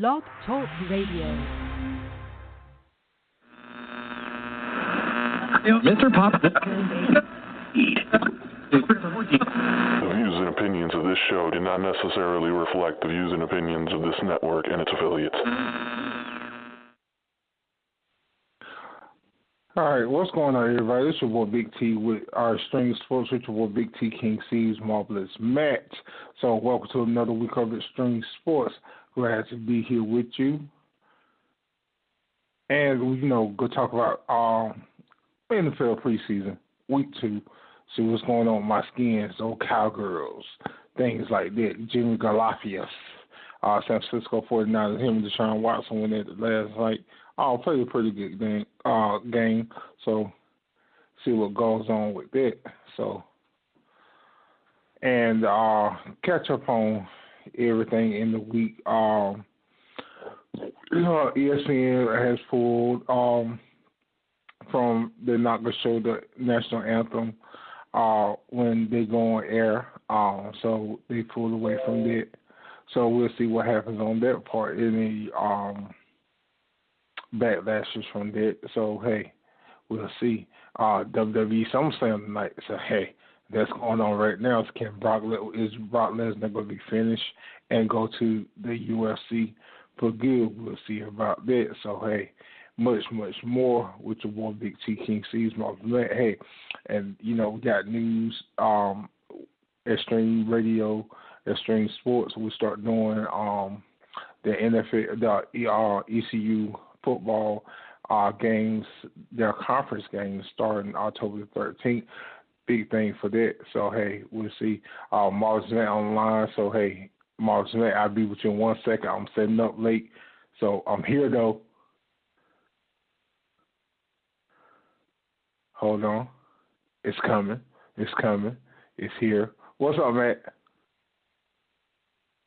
Blog Talk Radio. Mr. Pop. The views and opinions of this show do not necessarily reflect the views and opinions of this network and its affiliates. All right, what's going on, everybody? This is your boy Big T with our Extremesportsw with your boy Big T King Cees Marvelous Matt. So welcome to another week of Extremesports. Glad to be here with you. And, go talk about NFL preseason, week 2. See what's going on with my skins, old cowgirls, things like that. Jimmy Garoppolo, San Francisco 49ers, him and Deshaun Watson went at it last night. Played a pretty good game. So see what goes on with that. So and catch up on everything in the week. ESPN has pulled from they're not gonna show the national anthem when they go on air. So they pulled away from that. So we'll see what happens on that part. Any backlashes from that. So hey, we'll see. WWE SummerSlam tonight. So hey, that's going on right now. Is Brock Lesnar going to be finished and go to the UFC for good? We'll see about that. So hey, much more with your boy Big T King Cees Marvelous. Hey, and we got news. Extreme Radio, Extreme Sports. We start doing the NFL, the ECU football games, their conference games starting October the 13th. Big thing for that. So, hey, we'll see. Marvelous Matt online. So, hey, Marvelous Matt, I'll be with you in 1 second. I'm setting up late. So, I'm here, though. Hold on. It's coming. It's here. What's up, Matt?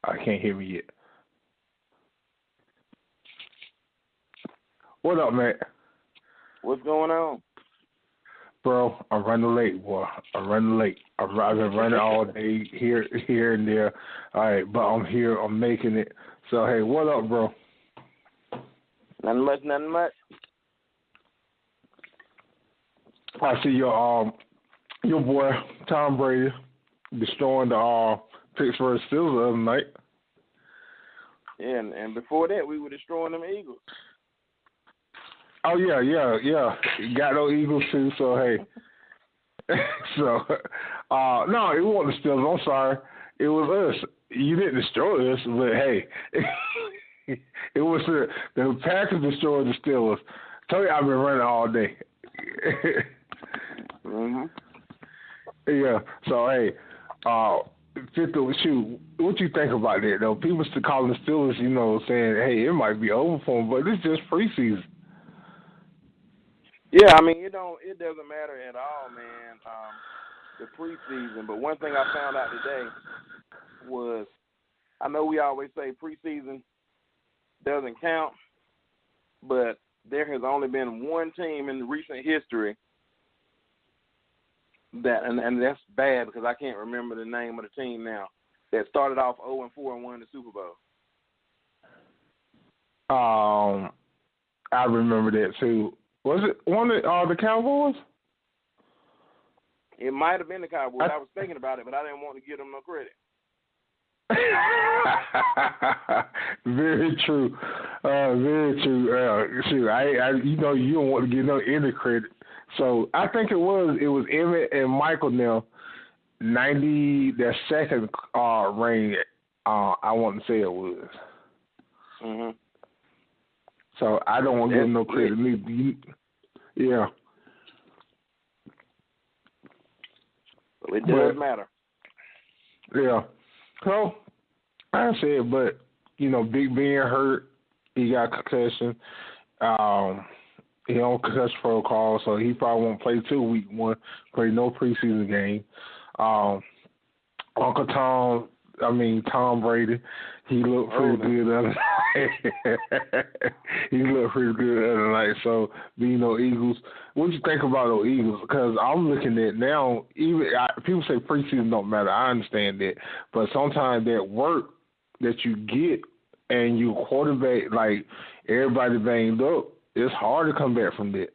I can't hear me yet. What up, Matt? What's going on? Bro, I'm running late, boy. I've been running all day here and there. All right, but I'm here. I'm making it. So, hey, what up, bro? Nothing much. I see your boy Tom Brady destroying the Pittsburgh Steelers the other night. Yeah, and before that, we were destroying them Eagles. Oh, yeah. Got no Eagles, too, so, hey. So, no, it wasn't the Steelers. I'm sorry. It was us. You didn't destroy us, but, hey, it was the Packers destroyed the Steelers. Tell you I've been running all day. Mm-hmm. Yeah, so, hey, what you think about that, though? People still calling the Steelers, saying, hey, it might be over for them, but it's just preseason. Yeah, I mean, it doesn't matter at all, man, the preseason. But one thing I found out today was, I know we always say preseason doesn't count, but there has only been one team in recent history that, and that's bad because I can't remember the name of the team now, that started off 0-4 and won the Super Bowl. I remember that too. Was it one of the Cowboys? It might have been the Cowboys. I was thinking about it, but I didn't want to give them no credit. Very true. Very true. You don't want to give no any credit. So I think it was Emmett and Michael now, 90, their second reign. I want to say it was. Mm-hmm. So I don't want to give them no credit. Yeah. Well, it does matter. Yeah. So I said, but Big Ben hurt. He got concussion. He on concussion protocol, so he probably won't play till week 1. Play no preseason game. Uncle Tom Brady, he looked pretty good the other night. He looked pretty good the other night. So, Eagles. What you think about those Eagles? Because I'm looking at now, people say preseason don't matter. I understand that. But sometimes that work that you get and you quarterback like everybody banged up, it's hard to come back from that.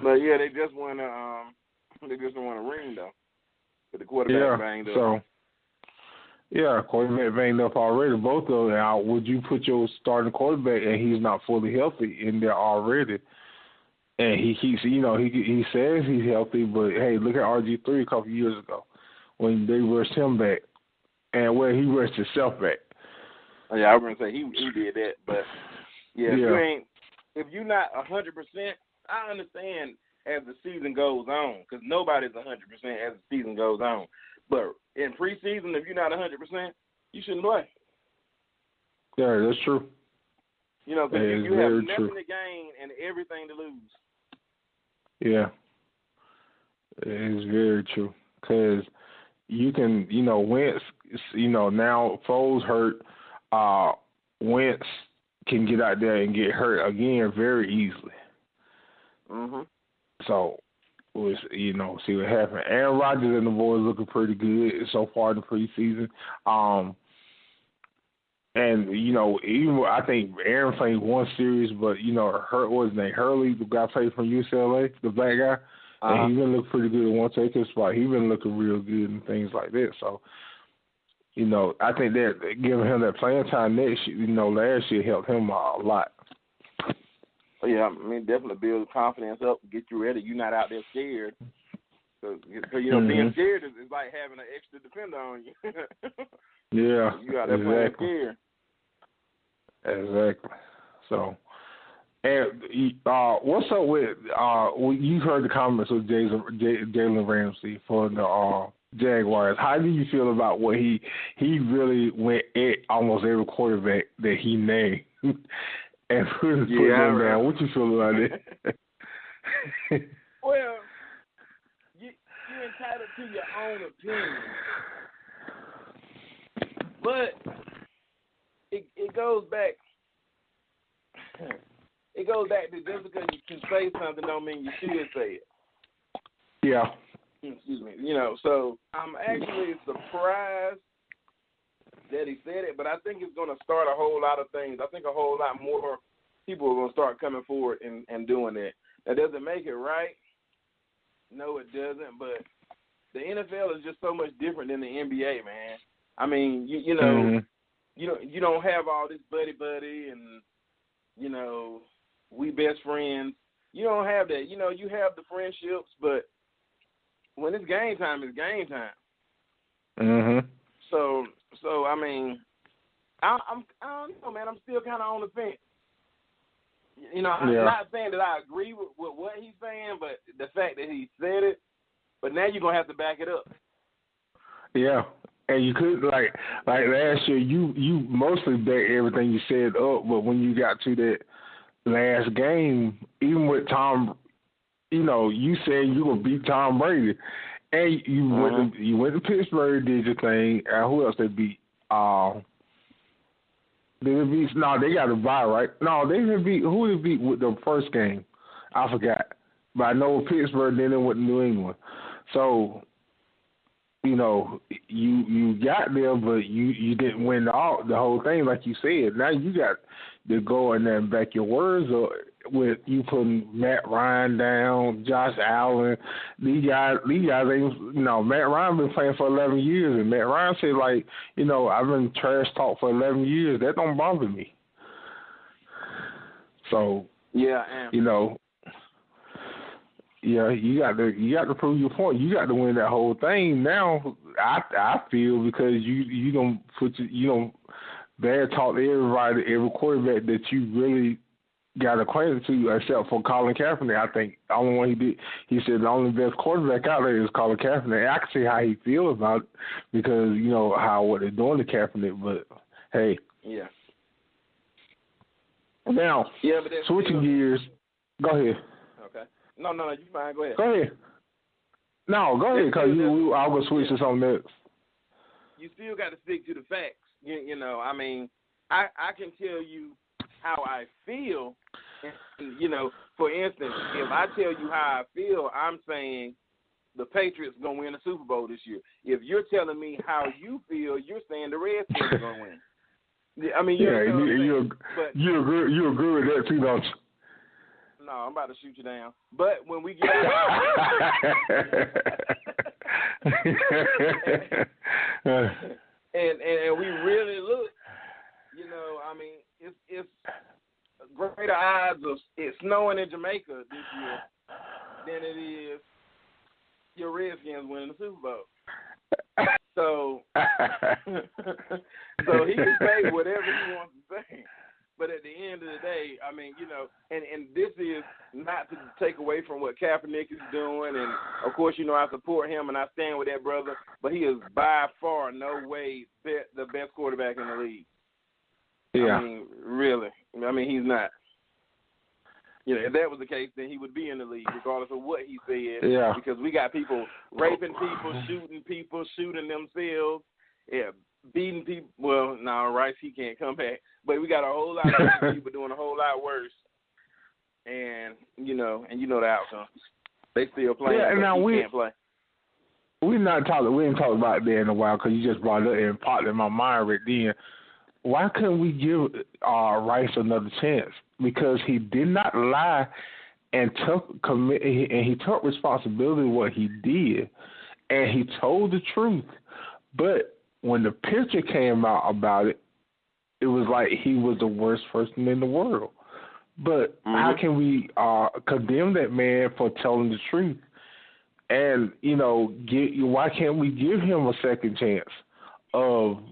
But yeah, they just want to ring though. But the quarterback banged up. So quarterback banged up already. Both of them. Now, would you put your starting quarterback and he's not fully healthy in there already? And he keeps, he says he's healthy, but hey, look at RG3 a couple years ago when they rushed him back, and he rushed himself back. Oh, yeah, I was gonna say he did that, but if you're not 100%, I understand as the season goes on because nobody's 100% as the season goes on. But in preseason, if you're not 100%, you shouldn't play. Yeah, that's true. Because you have nothing to gain and everything to lose. Yeah, it is very true. Because you can, Wentz, now Foles hurt. Wentz can get out there and get hurt again very easily. Mm-hmm. So, we'll, see what happens. Aaron Rodgers and the boys looking pretty good so far in the preseason. And, even I think Aaron played one series, but, what's his name? Hurley, the guy played from UCLA, the black guy, and he been looking pretty good in one taking spot. He been looking real good and things like that. So, I think that giving him that playing time next year, last year helped him a lot. Yeah, I mean, definitely build confidence up, get you ready. You're not out there scared. Because being scared is like having an extra defender on you. Yeah, you out there playing scared. Exactly. So, and what's up with you heard the comments with Jalen Ramsey for the Jaguars. How do you feel about what he really went at almost every quarterback that he named and put them down? What you feel about it? Well, you're entitled to your own opinion, but it goes back. It goes back to just because you can say something don't mean you should say it. Yeah. Excuse me. So I'm actually surprised that he said it, but I think it's going to start a whole lot of things. I think a whole lot more people are going to start coming forward and doing that. That doesn't make it right. No, it doesn't. But the NFL is just so much different than the NBA, man. I mean, you don't have all this buddy and we best friends. You don't have that. You have the friendships, but when it's game time, it's game time. Mhm. So I mean, I don't know, man. I'm still kind of on the fence. I'm not saying that I agree with what he's saying, but the fact that he said it. But now you're gonna have to back it up. Yeah, and you could like last year, you mostly backed everything you said up, but when you got to that last game, even with Tom, you said you would beat Tom Brady, and you went to Pittsburgh, did your thing. And who else they beat? Did they beat? No, they got a bye, right? No, they didn't beat. Who did they beat with the first game? I forgot, but I know Pittsburgh. Then they went to New England. So, you got there, but you didn't win the whole thing, like you said. Now you got to go in there and back your words up with you putting Matt Ryan down, Josh Allen. These guys ain't, Matt Ryan been playing for 11 years, and Matt Ryan said, I've been trash talk for 11 years. That don't bother me. So, yeah, yeah, you got to prove your point. You got to win that whole thing. Now, I feel because you don't bad talk to everybody, every quarterback that you really got acquainted to, except for Colin Kaepernick. I think the only one he said the only best quarterback out there is Colin Kaepernick. I can see how he feels about it because what they're doing to Kaepernick. But hey, yeah. Now, but switching gears. Go ahead. Okay. No, you fine. Go ahead. Go ahead. No, go ahead, because I'll go switch to something else. You still got to stick to the facts. I mean, I can tell you how I feel. And, for instance, if I tell you how I feel, I'm saying the Patriots going to win the Super Bowl this year. If you're telling me how you feel, you're saying the Redskins are going to win. I mean, you agree with that too, don't you? No, I'm about to shoot you down. But when we get and we really look, you know, I mean, it's greater odds of it snowing in Jamaica this year than it is your Redskins winning the Super Bowl. So he can say whatever he wants to say. But at the end of the day, I mean, you know, and this is not to take away from what Kaepernick is doing. And, of course, you know, I support him and I stand with that brother. But he is by far no way the best quarterback in the league. Yeah. I mean, really. I mean, he's not. You know, if that was the case, then he would be in the league, regardless of what he said. Yeah. Because we got people raping people, shooting themselves, beating people. Well, no, Rice, he can't come back. But we got a whole lot of people doing a whole lot worse. And you know the outcome. They still playing, but he can't play. We didn't talk about that in a while because you just brought it up and popped in my mind right then. Why couldn't we give Rice another chance? Because he did not lie and he took responsibility for what he did, and he told the truth. But when the picture came out about it, it was like he was the worst person in the world. But how can we condemn that man for telling the truth? And, you know, why can't we give him a second chance of,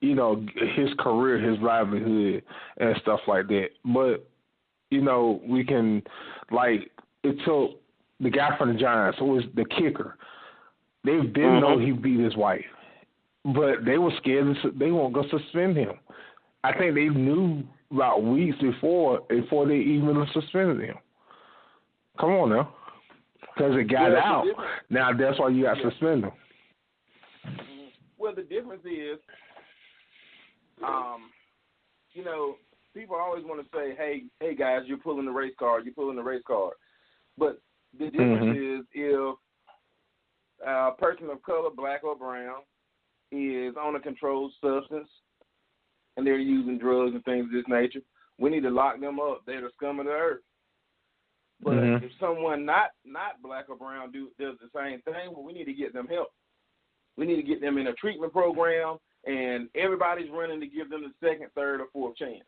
you know, his career, his livelihood, and stuff like that? But, you know, we can, like, it took the guy from the Giants, who was the kicker. They didn't know he beat his wife, but they were scared. They weren't going to suspend him. I think they knew about weeks before they even suspended him. Come on now. Because it got out. Now that's why you got suspended. Well, the difference is, you know, people always want to say, hey guys, you're pulling the race card. But the difference is if a person of color, black or brown, is on a controlled substance and they're using drugs and things of this nature, we need to lock them up. They're the scum of the earth. But if someone not black or brown does the same thing, well, we need to get them help. We need to get them in a treatment program, and everybody's running to give them the second, third, or fourth chance.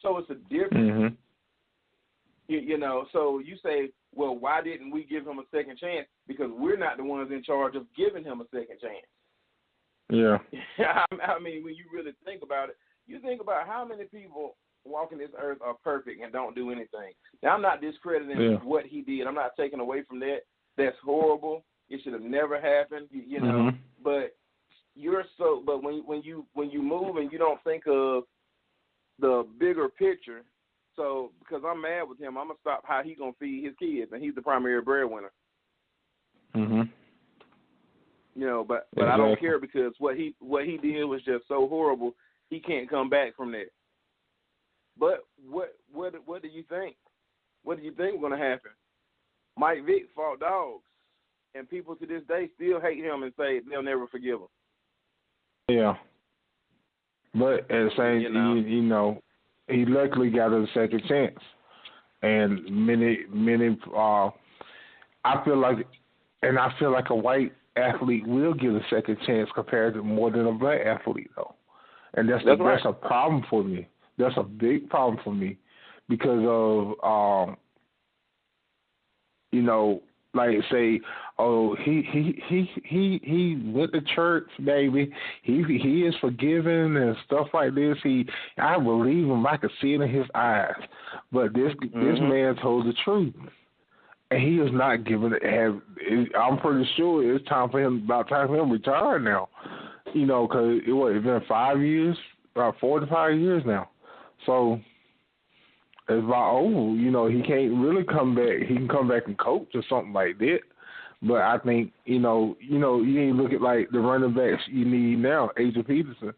So it's a difference. You know, so you say, well, why didn't we give him a second chance? Because we're not the ones in charge of giving him a second chance. Yeah. I mean, when you really think about it, you think about how many people walking this earth are perfect and don't do anything. Now, I'm not discrediting what he did. I'm not taking away from that. That's horrible. It should have never happened, you know. But But when you move and you don't think of the bigger picture, so because I'm mad with him, I'm gonna stop how he gonna feed his kids, and he's the primary breadwinner. You know, but I don't care because what he did was just so horrible. He can't come back from that. But what do you think? What do you think is gonna happen? Mike Vick fought dogs, and people to this day still hate him and say they'll never forgive him. Yeah. But at the same, you know, he luckily got a second chance, and many. I feel like a white athlete will get a second chance compared to more than a black athlete, though, and that's a problem for me. That's a big problem for me because of you know, like say, oh, he went to church, baby. He is forgiven and stuff like this. I believe him. I could see it in his eyes. But this man told the truth, and he is not giving it. I'm pretty sure it's about time for him to retire now. You know, because it's been 5 years, 4 to 5 years now. So it's about over. You know, he can't really come back. He can come back and coach or something like that. But I think, you know, you ain't look at like the running backs you need now. Adrian Peterson,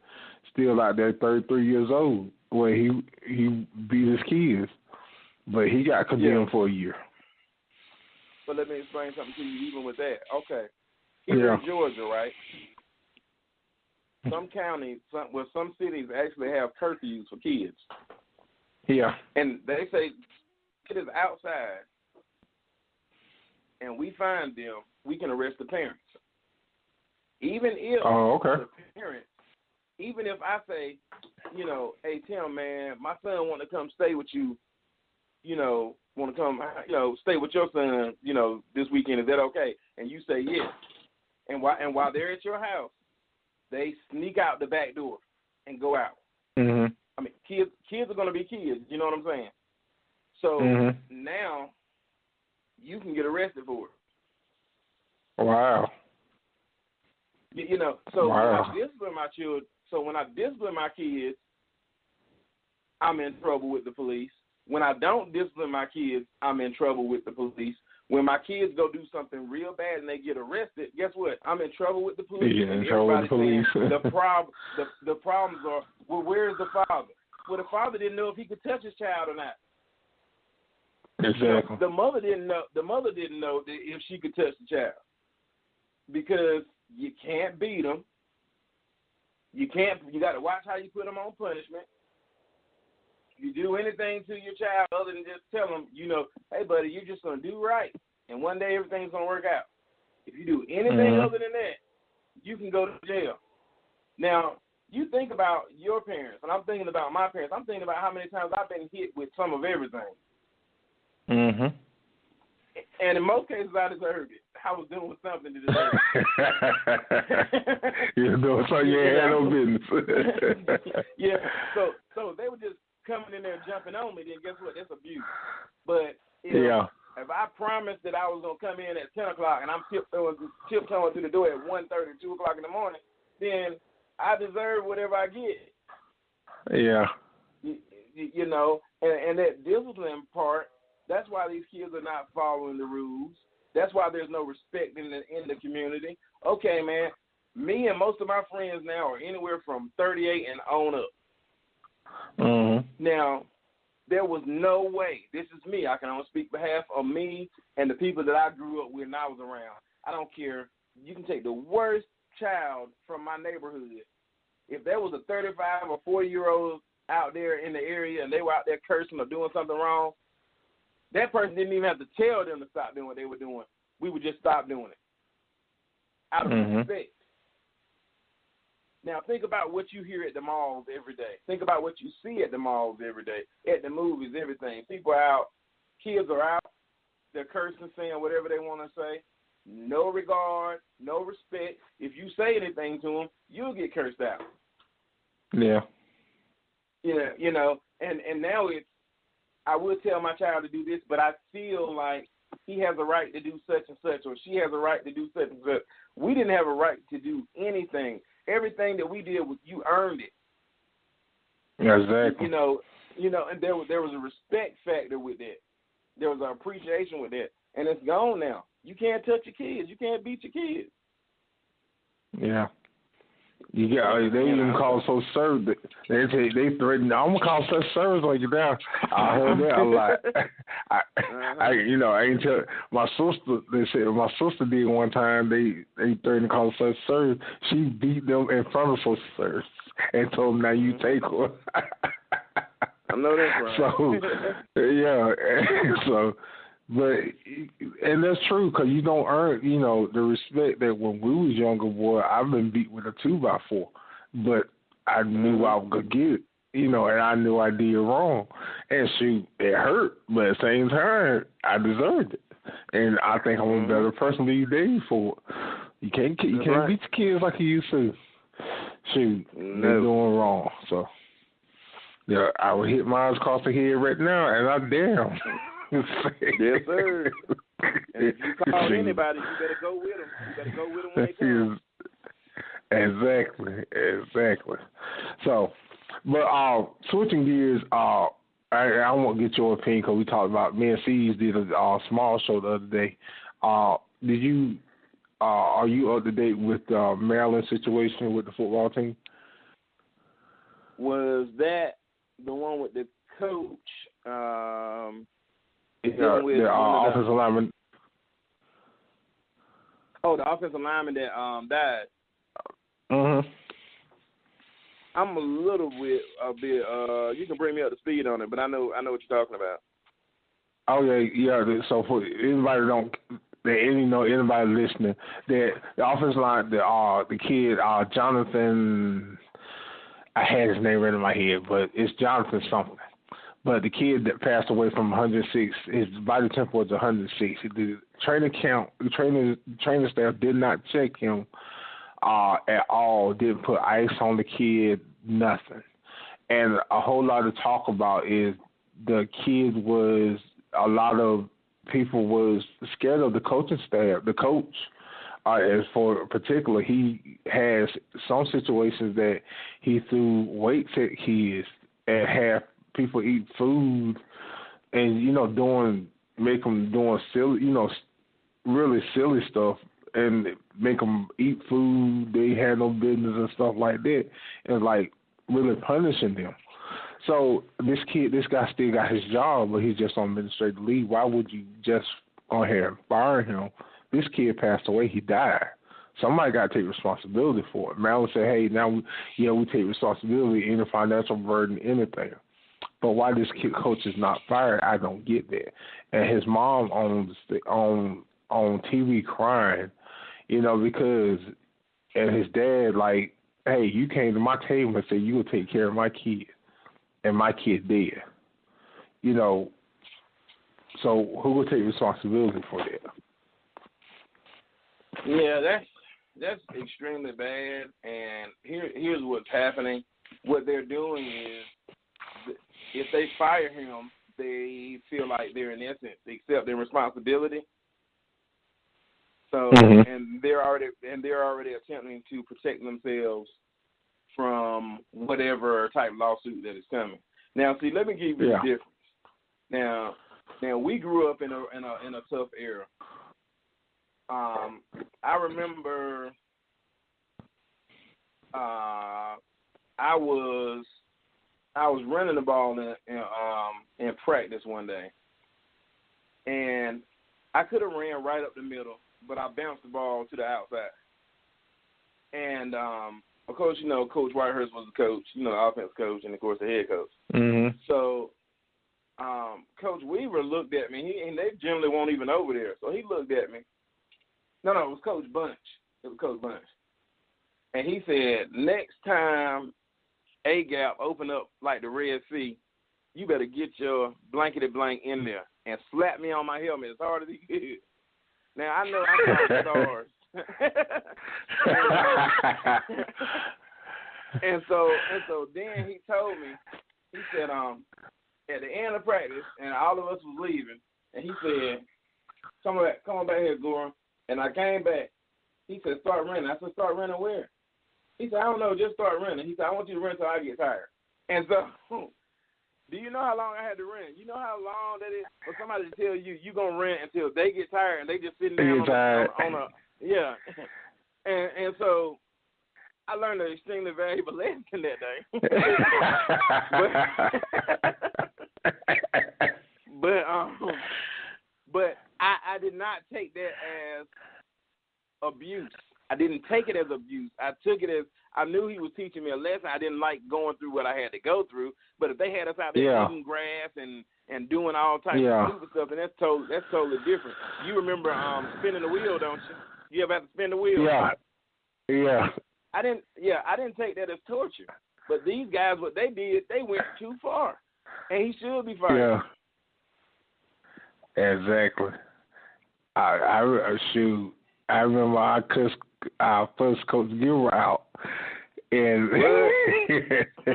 still out there, 33 years old, where he beat his kids, but he got condemned for a year. But let me explain something to you even with that. Okay. Here in Georgia, right? Some counties, some cities actually have curfews for kids. Yeah. And they say it is outside and we find them, we can arrest the parents. Even if the parents, even if I say, you know, hey, Tim, man, my son want to come stay with you, you know, want to come, you know, stay with your son, you know, this weekend, is that okay? And you say yes. And while they're at your house, they sneak out the back door and go out. Mm-hmm. I mean, kids are going to be kids, you know what I'm saying? So now you can get arrested for it. Wow. You know, so when I discipline my children, when I discipline my kids, I'm in trouble with the police. When I don't discipline my kids, I'm in trouble with the police. When my kids go do something real bad and they get arrested, guess what? I'm in trouble with the police. Yeah, in trouble with the police. The problems are, well, where's the father? Well, the father didn't know if he could touch his child or not. Exactly. You know, the mother didn't know that if she could touch the child, because you can't beat them. You got to watch how you put them on punishment. You do anything to your child other than just tell them, you know, hey, buddy, you're just going to do right, and one day everything's going to work out. If you do anything other than that, you can go to jail. Now, you think about your parents, and I'm thinking about my parents. I'm thinking about how many times I've been hit with some of everything. Mm-hmm. And in most cases, I deserved it. I was doing something to deserve it. You know, so you ain't had no business. Yeah. So they were just coming in there jumping on me, then guess what? That's abuse. But if I promised that I was going to come in at 10 o'clock and I'm tiptoeing through the door at 1:30, 2 o'clock in the morning, then I deserve whatever I get. Yeah. You know, and that discipline part, that's why these kids are not following the rules. That's why there's no respect in the community. Okay, man, me and most of my friends now are anywhere from 38 and on up. Mm-hmm. Now, there was no way. This is me. I can only speak behalf of me and the people that I grew up with and I was around. I don't care. You can take the worst child from my neighborhood. If there was a 35 or 40-year-old out there in the area and they were out there cursing or doing something wrong, that person didn't even have to tell them to stop doing what they were doing. We would just stop doing it out of respect. Now, think about what you hear at the malls every day. Think about what you see at the malls every day, at the movies, everything. People are out. Kids are out. They're cursing, saying whatever they want to say. No regard, no respect. If you say anything to them, you'll get cursed out. Yeah. Yeah, you know, and now it's, I would tell my child to do this, but I feel like he has a right to do such and such, or she has a right to do such and such. We didn't have a right to do anything. Everything that we did, you earned it. Exactly. You know, and there was a respect factor with that. There was an appreciation with that, and it's gone now. You can't touch your kids. You can't beat your kids. Yeah. You got they even call so serve. They threaten. I'm gonna call such service on you now. I heard that a lot. I ain't tell my sister. They said my sister did one time. They threatened to call such service. She beat them in front of social service and told them, "Now you take her." I know that's right. So yeah, so. But and that's true because you don't earn, the respect that when we was younger, boy, I've been beat with a 2x4, but I knew I was gonna get it, and I knew I did wrong, and shoot, it hurt, but at the same time, I deserved it, and I think I'm a better person than you did for it. You can't beat your kids like you used to. Shoot, they're doing wrong, so yeah, I would hit mine across the head right now, and I damn. Yes, sir. And if you call anybody, you better go with them. You better go with them when they come. Exactly. So, but switching gears, I want to get your opinion because we talked about me and Cees did a small show the other day. Did you? Are you up to date with Maryland situation with the football team? Was that the one with the coach? The offensive lineman. Oh, the offensive lineman that died. Mhm. I'm a little bit. You can bring me up to speed on it, but I know what you're talking about. Oh yeah. So for anybody anybody listening, that the offensive line, the kid, Jonathan, I had his name right in my head, but it's Jonathan something. But the kid that passed away from 106, his body temp was 106. The training staff did not check him at all. Didn't put ice on the kid, nothing. And a whole lot of talk about is the kid was, a lot of people was scared of the coaching staff, the coach. As for particular, he has some situations that he threw weights at kids and have people eat food, and make them doing silly, really silly stuff, and make them eat food they had no business and stuff like that, and like really punishing them. So this guy still got his job, but he's just on administrative leave. Why would you just go ahead and fire him? This kid passed away. He died. Somebody got to take responsibility for it. Man would say, hey, now we take responsibility, any financial burden, anything. But why this kid coach is not fired, I don't get that. And his mom on TV crying, because, and his dad like, hey, you came to my table and said you would take care of my kid, and my kid dead. So who will take responsibility for that? Yeah, that's extremely bad. And here's what's happening. What they're doing is, if they fire him, they feel like they're in essence accepting responsibility. So, and they're already attempting to protect themselves from whatever type of lawsuit that is coming. Now, see, let me give you the difference. Now we grew up in a tough era. I remember I was running the ball in practice one day, and I could have ran right up the middle, but I bounced the ball to the outside. And of course, Coach Whitehurst was the coach, the offense coach, and of course the head coach. Mm-hmm. So Coach Weaver looked at me, and they generally won't even over there. So he looked at me. No, it was Coach Bunch. And he said, next time A-Gap open up like the Red Sea, you better get your blankety blank in there and slap me on my helmet as hard as he could. Now, I know I'm not stars. and so then he told me, he said, at the end of practice, and all of us was leaving, and he said, come on back here, Goran. And I came back. He said, start running. I said, start running where? He said, I don't know, just start running. He said, I want you to run until I get tired. And so, do you know how long I had to run? You know how long that is for somebody to tell you you're going to run until they get tired and they just sitting down on a yeah. And so I learned an extremely valuable lesson that day. but I did not take that as abuse. I didn't take it as abuse. I took it as I knew he was teaching me a lesson. I didn't like going through what I had to go through. But if they had us out there eating grass and doing all types of stupid stuff, then that's totally different. You remember spinning the wheel, don't you? You ever have to spin the wheel? Yeah. I didn't take that as torture. But these guys, what they did, they went too far, and he should be fired. Yeah. Exactly. I remember our first coach Gilroy out, and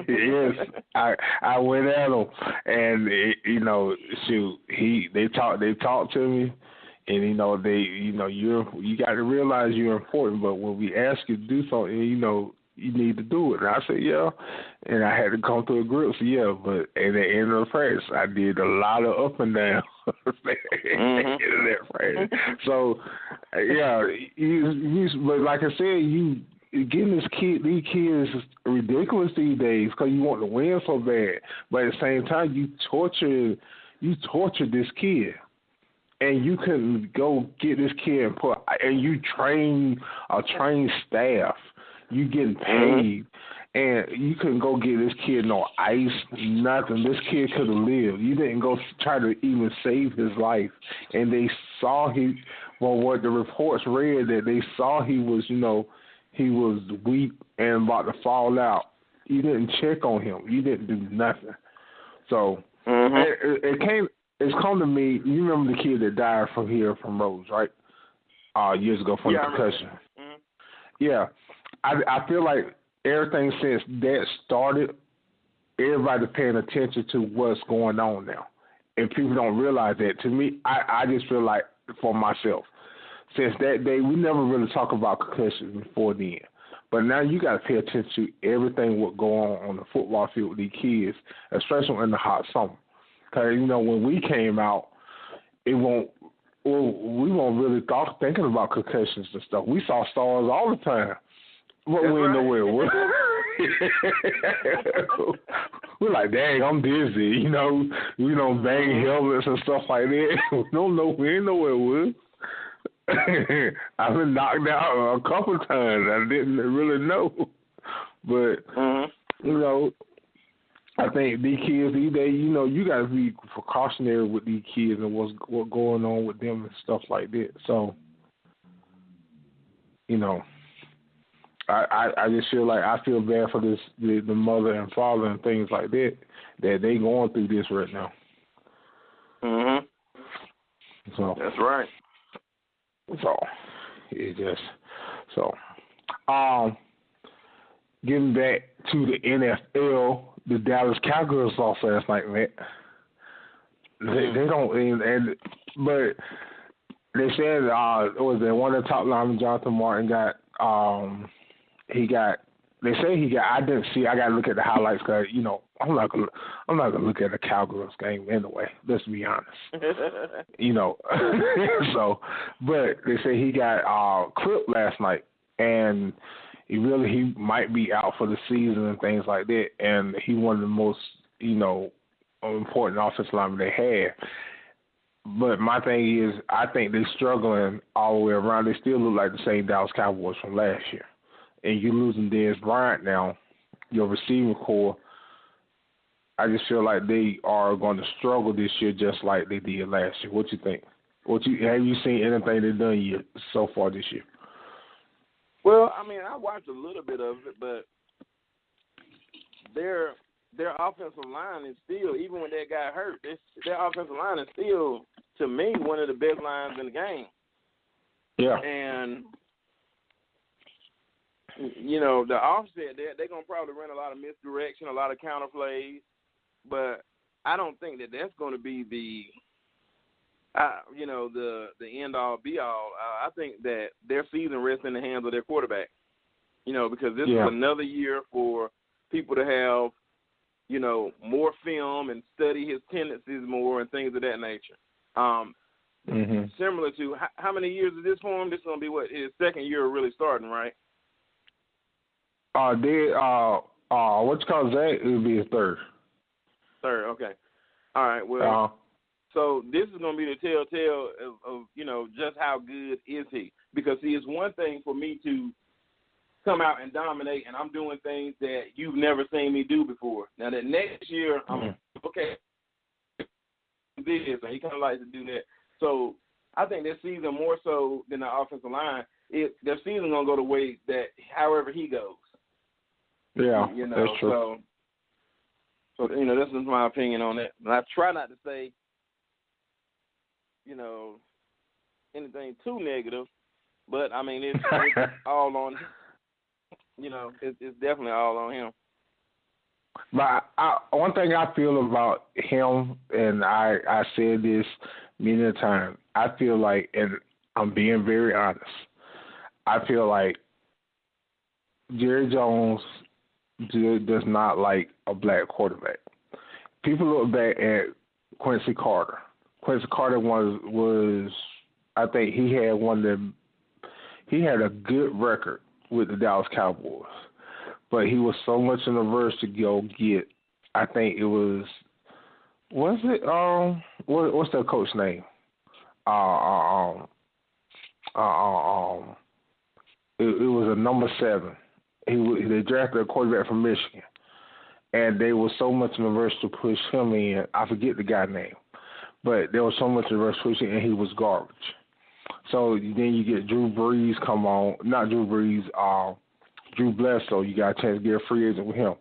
yes, I went at him, and they talked to me, and you got to realize you're important, but when we ask you to do something, you need to do it. And I said, yeah. And I had to come to a grip. So, yeah, but at the end of the practice, I did a lot of up and down in that practice. So, yeah, but like I said, you getting these kids ridiculous these days because you want to win so bad. But at the same time, you torture this kid. and you couldn't go get this kid and you train a trained staff, you getting paid, and you couldn't go get this kid no ice, nothing. This kid could have lived. You didn't go try to even save his life, and they saw what the reports read that they saw he was weak and about to fall out. You didn't check on him. You didn't do nothing. So it's come to me. You remember the kid that died from Rose, right? Years ago from the concussion. Yeah, I feel like everything since that started, everybody's paying attention to what's going on now, and people don't realize that. To me, I just feel like for myself, since that day, we never really talk about concussions before then. But now you got to pay attention to everything what go on the football field with these kids, especially in the hot summer. Because, when we came out, we won't really thinking about concussions and stuff. We saw stars all the time. But we didn't know where it was. We're like, dang, I'm dizzy. We don't bang helmets and stuff like that. We didn't know where it was. I've been knocked out a couple of times. I didn't really know. But, I think these kids these days, you got to be precautionary with these kids and what's going on with them and stuff like that. So, I just feel like I feel bad for the mother and father and things like that they going through this right now. So that's right. So getting back to the NFL, the Dallas Cowboys lost last night, man. They don't, but they said was there one of the top linemen, Jonathan Martin, They say he got. I didn't see. I got to look at the highlights because I'm not gonna look at the Cowboys game anyway. Let's be honest. So, but they say he got clipped last night, and he might be out for the season and things like that. And he one of the most important offensive linemen they had. But my thing is, I think they're struggling all the way around. They still look like the same Dallas Cowboys from last year. And you're losing Dez Bryant now, your receiving core. I just feel like they are going to struggle this year just like they did last year. What you think? Have you seen anything they've done so far this year? Well, I watched a little bit of it, but their offensive line is still, even when that guy hurt, their offensive line is still, to me, one of the best lines in the game. Yeah. And the offset there, they're going to probably run a lot of misdirection, a lot of counter plays, but I don't think that that's going to be the end-all, be-all. I think that their season rests in the hands of their quarterback, because this is another year for people to have, more film and study his tendencies more and things of that nature. Similar to, how many years is this for him? This is going to be his second year of really starting, right? What you call Zach? It would be his third. Third, okay. All right, well, so this is going to be the telltale of just how good is he. Because, see, it's one thing for me to come out and dominate, and I'm doing things that you've never seen me do before. Now, that next year, I'm okay, this, and he kind of likes to do that. So I think this season, more so than the offensive line, their season going to go the way that however he goes. Yeah, that's true. So this is my opinion on that. And I try not to say, anything too negative, but it's all on. It's definitely all on him. But one thing I feel about him, and I said this many times, I feel like, and I'm being very honest, I feel like Jerry Jones does not like a black quarterback. People look back at Quincy Carter. Quincy Carter was I think he had a good record with the Dallas Cowboys, but he was so much in the verse to go get. I think it was it what's that coach name? it was a number 7. They drafted a quarterback from Michigan, and they were so much in the rush to push him in. I forget the guy's name, but there was so much in the rush to push him, and he was garbage. So then you get Drew Brees come on, not Drew Brees, Drew Bledsoe. You got a chance to get a free agent with him.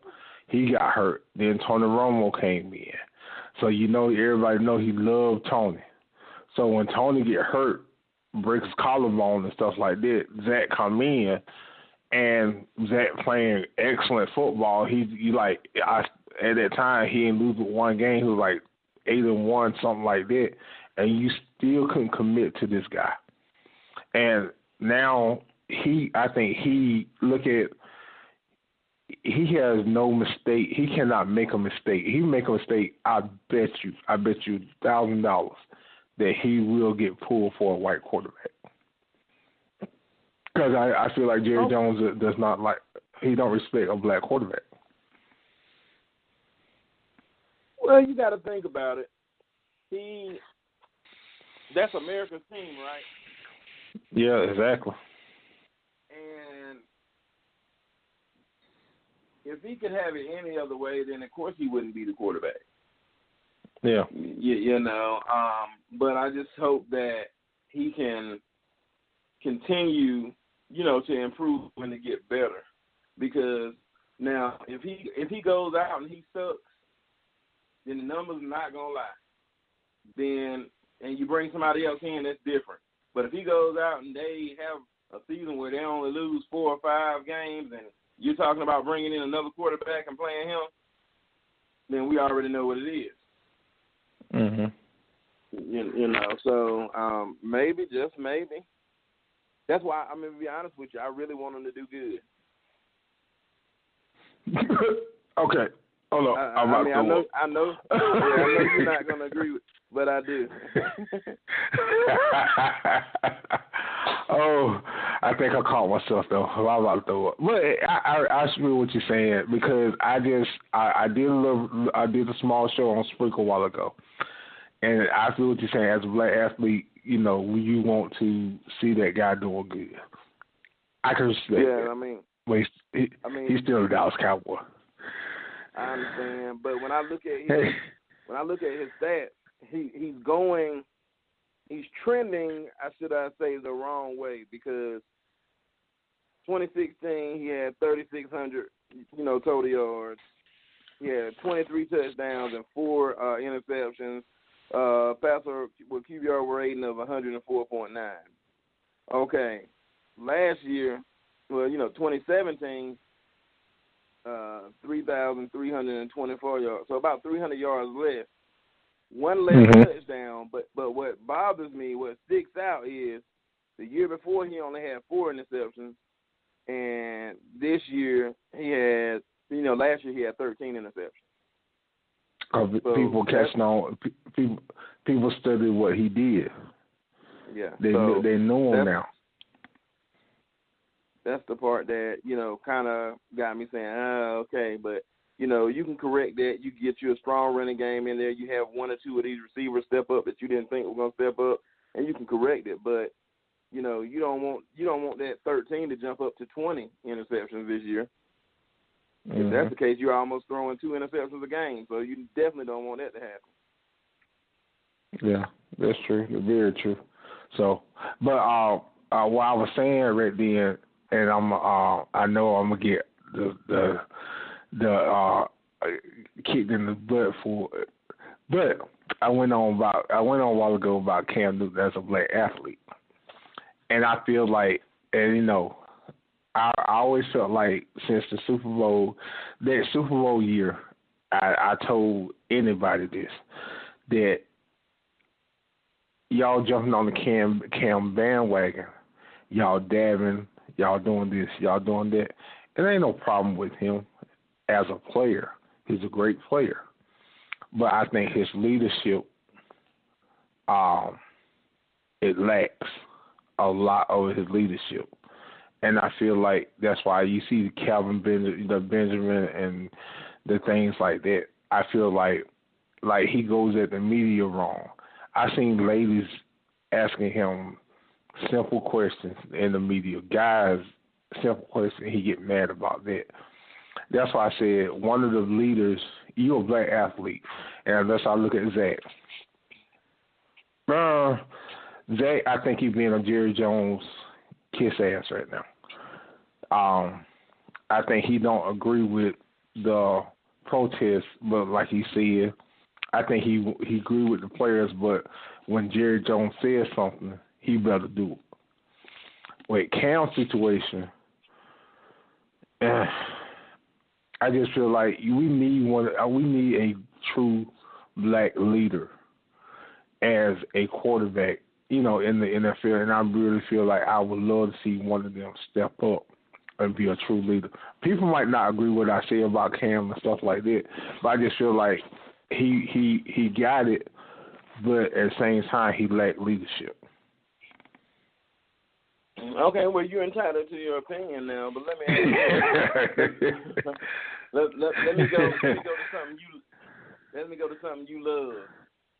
He got hurt. Then Tony Romo came in. So everybody know he loved Tony. So when Tony get hurt, breaks his collarbone and stuff like that, Zach come in, and Zach playing excellent football. At that time he didn't lose but one game. He was like 8-1, something like that, and you still couldn't commit to this guy. And now he has no mistake. He cannot make a mistake. He make a mistake, I bet you $1,000 that he will get pulled for a white quarterback. Because I feel like Jerry Jones he don't respect a black quarterback. Well, you got to think about it. That's America's team, right? Yeah, exactly. And if he could have it any other way, then of course he wouldn't be the quarterback. Yeah. But I just hope that he can continue, to improve and to get better. Because now, if he goes out and he sucks, then the numbers are not gonna lie. And you bring somebody else in, that's different. But if he goes out and they have a season where they only lose 4 or 5 games, and you're talking about bringing in another quarterback and playing him, then we already know what it is. Mhm. So maybe, just maybe. That's why, to be honest with you, I really want him to do good. Okay. Hold on. I know you're not going to agree with, but I do. Oh, I think I caught myself though. I'm about to throw up. But I feel what you're saying, because I did a small show on Sprinkle a while ago, and I feel what you're saying. As a black athlete, you want to see that guy doing good. I can respect that. But he's still a Dallas Cowboy. I understand, but when I look at his stats, he's trending, I say, the wrong way, because 2016 he had 3,600, total yards. He had 23 touchdowns and 4 interceptions. Passer with QBR rating of 104.9. Okay, last year, 2017. 3,324 yards, so about 300 yards less. One less touchdown, but what bothers me, what sticks out, is the year before he only had 4 interceptions, and this year he had, last year he had 13 interceptions. People catching on. People studied what he did. Yeah, they know him now. That's the part that, kind of got me saying, okay, but, you can correct that. You get you a strong running game in there. You have 1 or 2 of these receivers step up that you didn't think were going to step up, and you can correct it. But, you don't want that 13 to jump up to 20 interceptions this year. If that's the case, you're almost throwing 2 interceptions a game, so you definitely don't want that to happen. Yeah, that's true. Very true. So, but what I was saying right then, and I know I'm gonna get the kicked in the butt for it. But I went on a while ago about Cam Newton as a black athlete, and I feel like, and I always felt like since the Super Bowl year, I told anybody this, that y'all jumping on the Cam bandwagon, y'all dabbing, y'all doing this, y'all doing that. There ain't no problem with him as a player. He's a great player. But I think his leadership, it lacks a lot of his leadership. And I feel like that's why you see Benjamin and the things like that. I feel like he goes at the media wrong. I seen ladies asking him simple questions in the media. Guys, simple questions, he get mad about that. That's why I said one of the leaders, you're a black athlete, and that's how I look at Zach. Zach, I think he's being a Jerry Jones kiss ass right now. I think he don't agree with the protest, but like he said, I think he agree with the players, but when Jerry Jones says something, he better do it. With Cam's situation, I just feel like we need a true black leader as a quarterback, in the NFL, and I really feel like I would love to see one of them step up and be a true leader. People might not agree with what I say about Cam and stuff like that, but I just feel like he got it, but at the same time he lacked leadership. Okay, well, you're entitled to your opinion now, but let me ask you. let me go to something you love.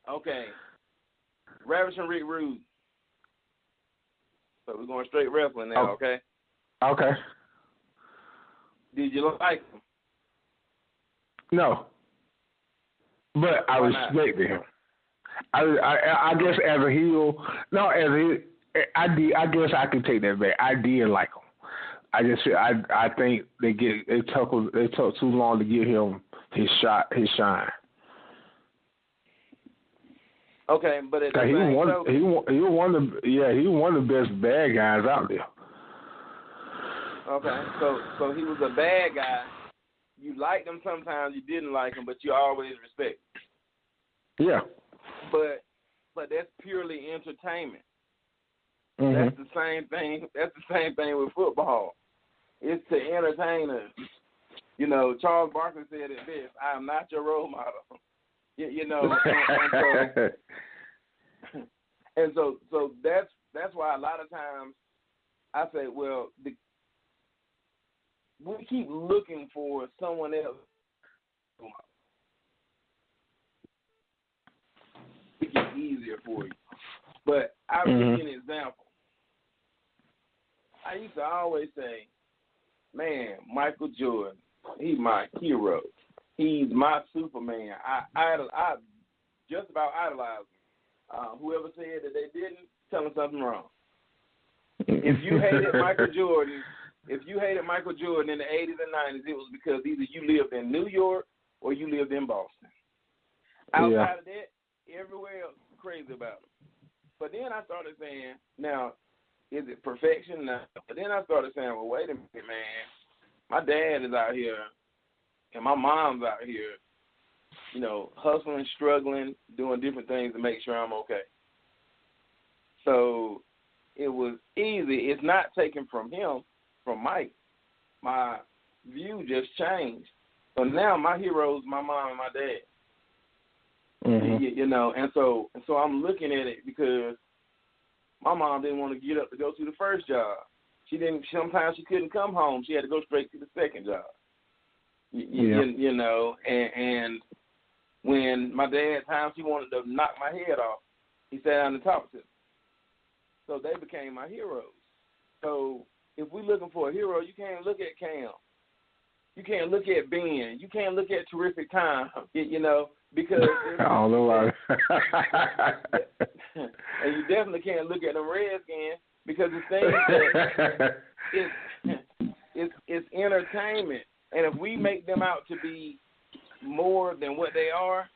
Okay, Ravishing Rick Rude. So we're going straight wrestling now. Okay. Okay. Did you like him? No, but I respected him. I guess as a heel, no, as a I guess I can take that back. I did like him. I think it took too long to give him his shine. Okay, but at the he was one of the best bad guys out there. Okay, so he was a bad guy. You liked him sometimes, you didn't like him, but you always respect him. Yeah. But that's purely entertainment. Mm-hmm. That's the same thing. That's the same thing with football. It's to entertain us. Charles Barkley said it best: "I am not your role model." And so that's why a lot of times I say, well, we keep looking for someone else. Make it easier for you. But I'll give you an example. I used to always say, man, Michael Jordan, he's my hero. He's my Superman. I just about idolize him. Whoever said that they didn't, tell them something wrong. If you hated Michael Jordan in the 80s and 90s, it was because either you lived in New York or you lived in Boston. Outside of that, everywhere else crazy about him. But then I started saying, now, is it perfection? No. But then I started saying, well, wait a minute, man. My dad is out here and my mom's out here, hustling, struggling, doing different things to make sure I'm okay. So it was easy. It's not taken from him, from Mike. My view just changed. So now my heroes, my mom and my dad. Mm-hmm. And so I'm looking at it because my mom didn't want to get up to go to the first job. Sometimes she couldn't come home. She had to go straight to the second job. And when my dad times he wanted to knock my head off, he sat down and talked to me. So they became my heroes. So if we're looking for a hero, you can't look at Cam. You can't look at Ben. You can't look at Terrific Time, because I don't know why. and you definitely can't look at the Redskins because the thing is it's entertainment. And if we make them out to be more than what they are,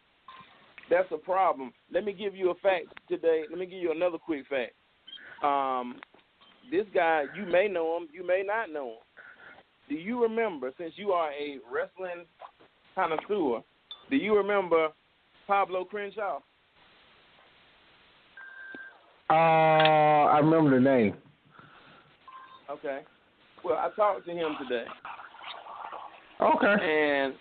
that's a problem. Let me give you a fact today. Let me give you another quick fact. This guy, you may know him, you may not know him. Do you remember, since you are a wrestling connoisseur, do you remember Pablo Crenshaw? I remember the name. Okay. Well, I talked to him today. Okay.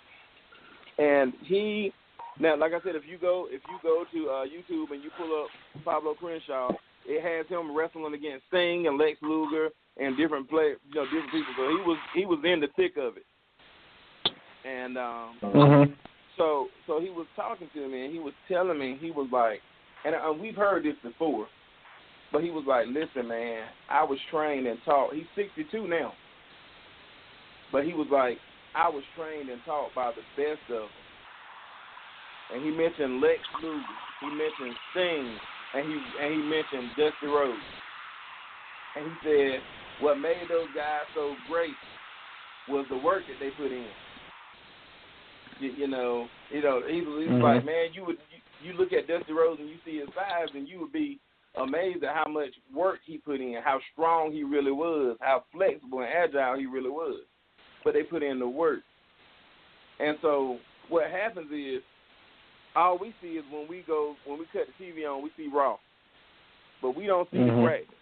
And he, now, like I said, if you go to YouTube and you pull up Pablo Crenshaw, it has him wrestling against Sting and Lex Luger and different different people. So he was in the thick of it. And so he was talking to me and he was telling me, he was like, and we've heard this before, But he was like, listen, man, I was trained and taught. He's 62 now. But he was like, I was trained and taught by the best of them. And he mentioned Lex Luger. He mentioned Sting. And he mentioned Dusty Rhodes. And he said what made those guys so great was the work that they put in. He was like, man, you look at Dusty Rhodes and you see his size, and you would be amazed at how much work he put in, how strong he really was, how flexible and agile he really was. But they put in the work. And so what happens is, all we see is when we cut the TV on, we see Raw. But we don't see the practice.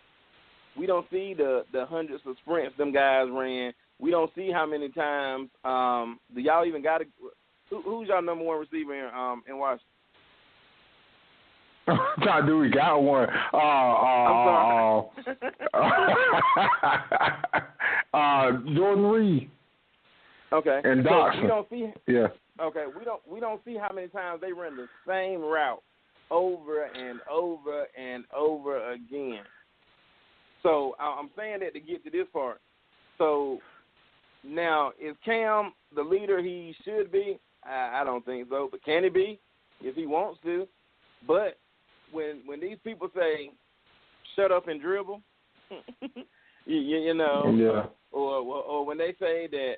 We don't see the hundreds of sprints them guys ran. We don't see how many times. Do y'all even got who's y'all number one receiver in Washington? Do we got one? Jordan Reed. Okay. And so Dawson. we don't see. Yeah. Okay. We don't see how many times they run the same route over and over and over again. So I'm saying that to get to this part. So now, is Cam the leader he should be? I don't think so. But can he be if he wants to? But when these people say, shut up and dribble, you know, yeah. or when they say that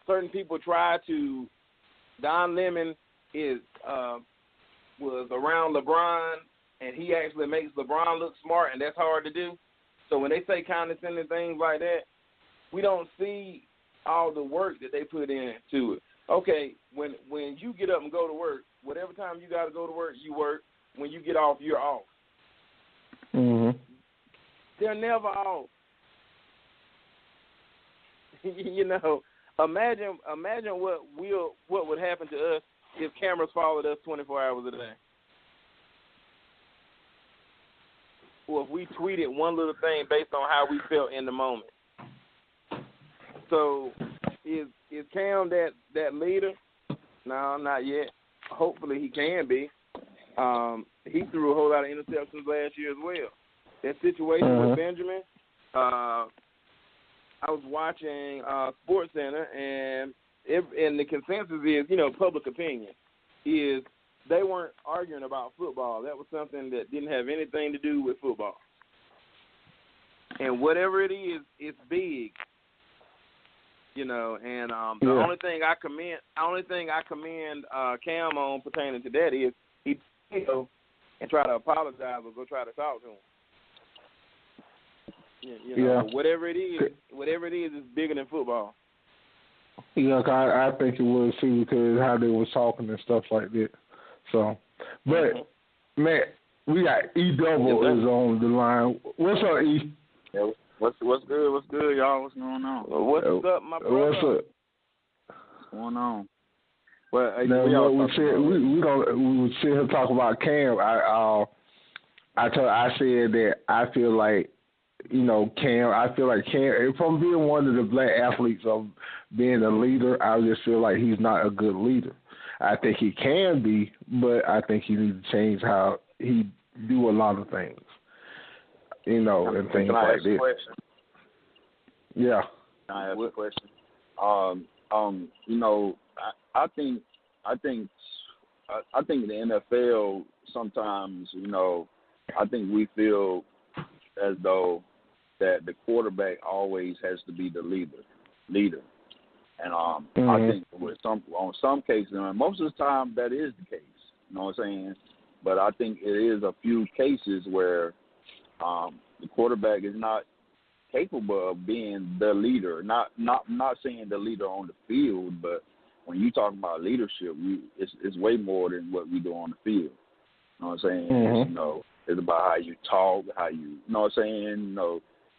certain people try to, Don Lemon was around LeBron, and he actually makes LeBron look smart, and that's hard to do. So when they say condescending things like that, we don't see all the work that they put into it. Okay, when you get up and go to work, whatever time you got to go to work, you work. When you get off, you're off. Mm-hmm. They're never off. You know, imagine what would happen to us if cameras followed us 24 hours a day. Or if we tweeted one little thing based on how we felt in the moment. So is Cam that leader? No, not yet. Hopefully he can be. He threw a whole lot of interceptions last year as well. That situation with Benjamin, I was watching SportsCenter, and the consensus is, public opinion, is they weren't arguing about football. That was something that didn't have anything to do with football. And whatever it is, it's big. And the only thing I commend Cam on pertaining to that is he go and try to apologize or go try to talk to him. Whatever it is, is bigger than football. Yeah, I think it was too, because how they was talking and stuff like that. So, but Matt, we got E Double is on the line. What's up, E? Yeah, what's good? What's good, y'all? What's going on? What's up, my brother? What's up? What's going on? Well, we would sit here talk about Cam. I said that I feel like, Cam. I feel like Cam, from being one of the black athletes of being a leader, I just feel like he's not a good leader. I think he can be, but I think he needs to change how he do a lot of things. And things like that. Question? Yeah. Can I ask a question? I think the NFL sometimes, I think we feel as though that the quarterback always has to be the leader. And I think on some cases, and most of the time that is the case. You know what I'm saying? But I think it is a few cases where the quarterback is not capable of being the leader. Not saying the leader on the field, but when you talk about leadership, it's way more than what we do on the field. You know what I'm saying? Mm-hmm. It's about how you talk, how you know what I'm saying?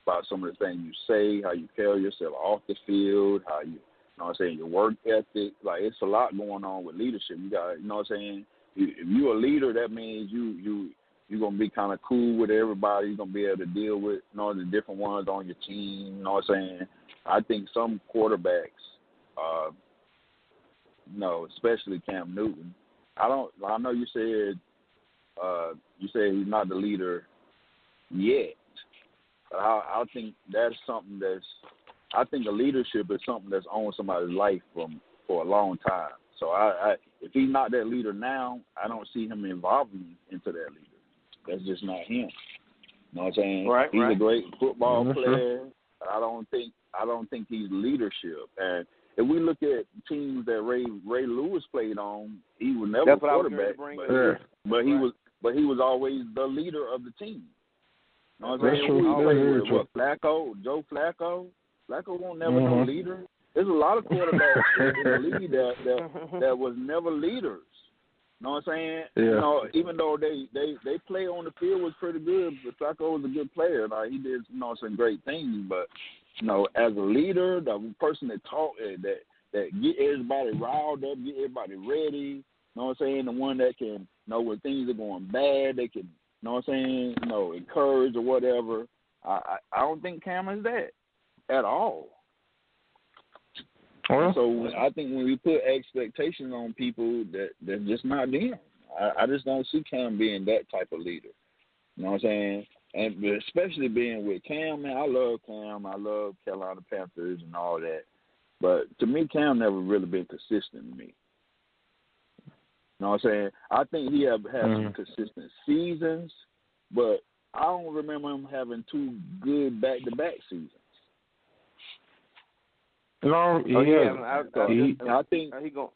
About some of the things you say, how you carry yourself off the field, how you know what I'm saying, your work ethic. Like, it's a lot going on with leadership. You got, you know what I'm saying? If you're a leader, that means you're going to be kind of cool with everybody. You're going to be able to deal with, the different ones on your team. You know what I'm saying? I think some quarterbacks, especially Cam Newton. I know you said he's not the leader yet. But I think that's something I think the leadership is something that's on somebody's life for a long time. So if he's not that leader now, I don't see him evolving into that leader. That's just not him. You know what I'm saying? Right, he's right. a great football player. But I don't think he's leadership. And if we look at teams that Ray Lewis played on, he was never a quarterback, but he was always the leader of the team. You know what I'm saying? Joe Flacco. Flacco won't never no leader. There's a lot of quarterbacks in the league that was never leaders. You know what I'm saying? Yeah. You know, even though they play on the field was pretty good, but Flacco was a good player. Like, he did, some great things. But, as a leader, the person that talk that get everybody riled up, get everybody ready. You know what I'm saying? The one that can know when things are going bad, they can, you know what I'm saying? Encourage or whatever. I don't think Cam is that at all. Well, so I think when we put expectations on people, they're just not them. I just don't see Cam being that type of leader. You know what I'm saying? And especially being with Cam, man, I love Cam. I love Carolina Panthers and all that. But to me, Cam never really been consistent to me. You know what I'm saying? I think he had some consistent seasons, but I don't remember him having 2 good back-to-back seasons. No, I think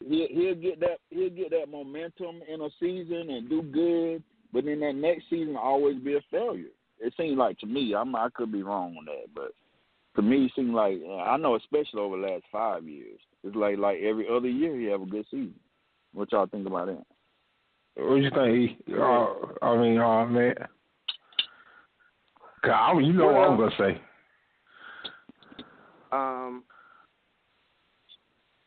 he'll get that momentum in a season and do good, but then that next season always be a failure. It seems like to me, I could be wrong on that, but to me, it seems like I know, especially over the last 5 years, it's like every other year he have a good season. What y'all think about that? What do you think? Man, you know what I'm gonna say.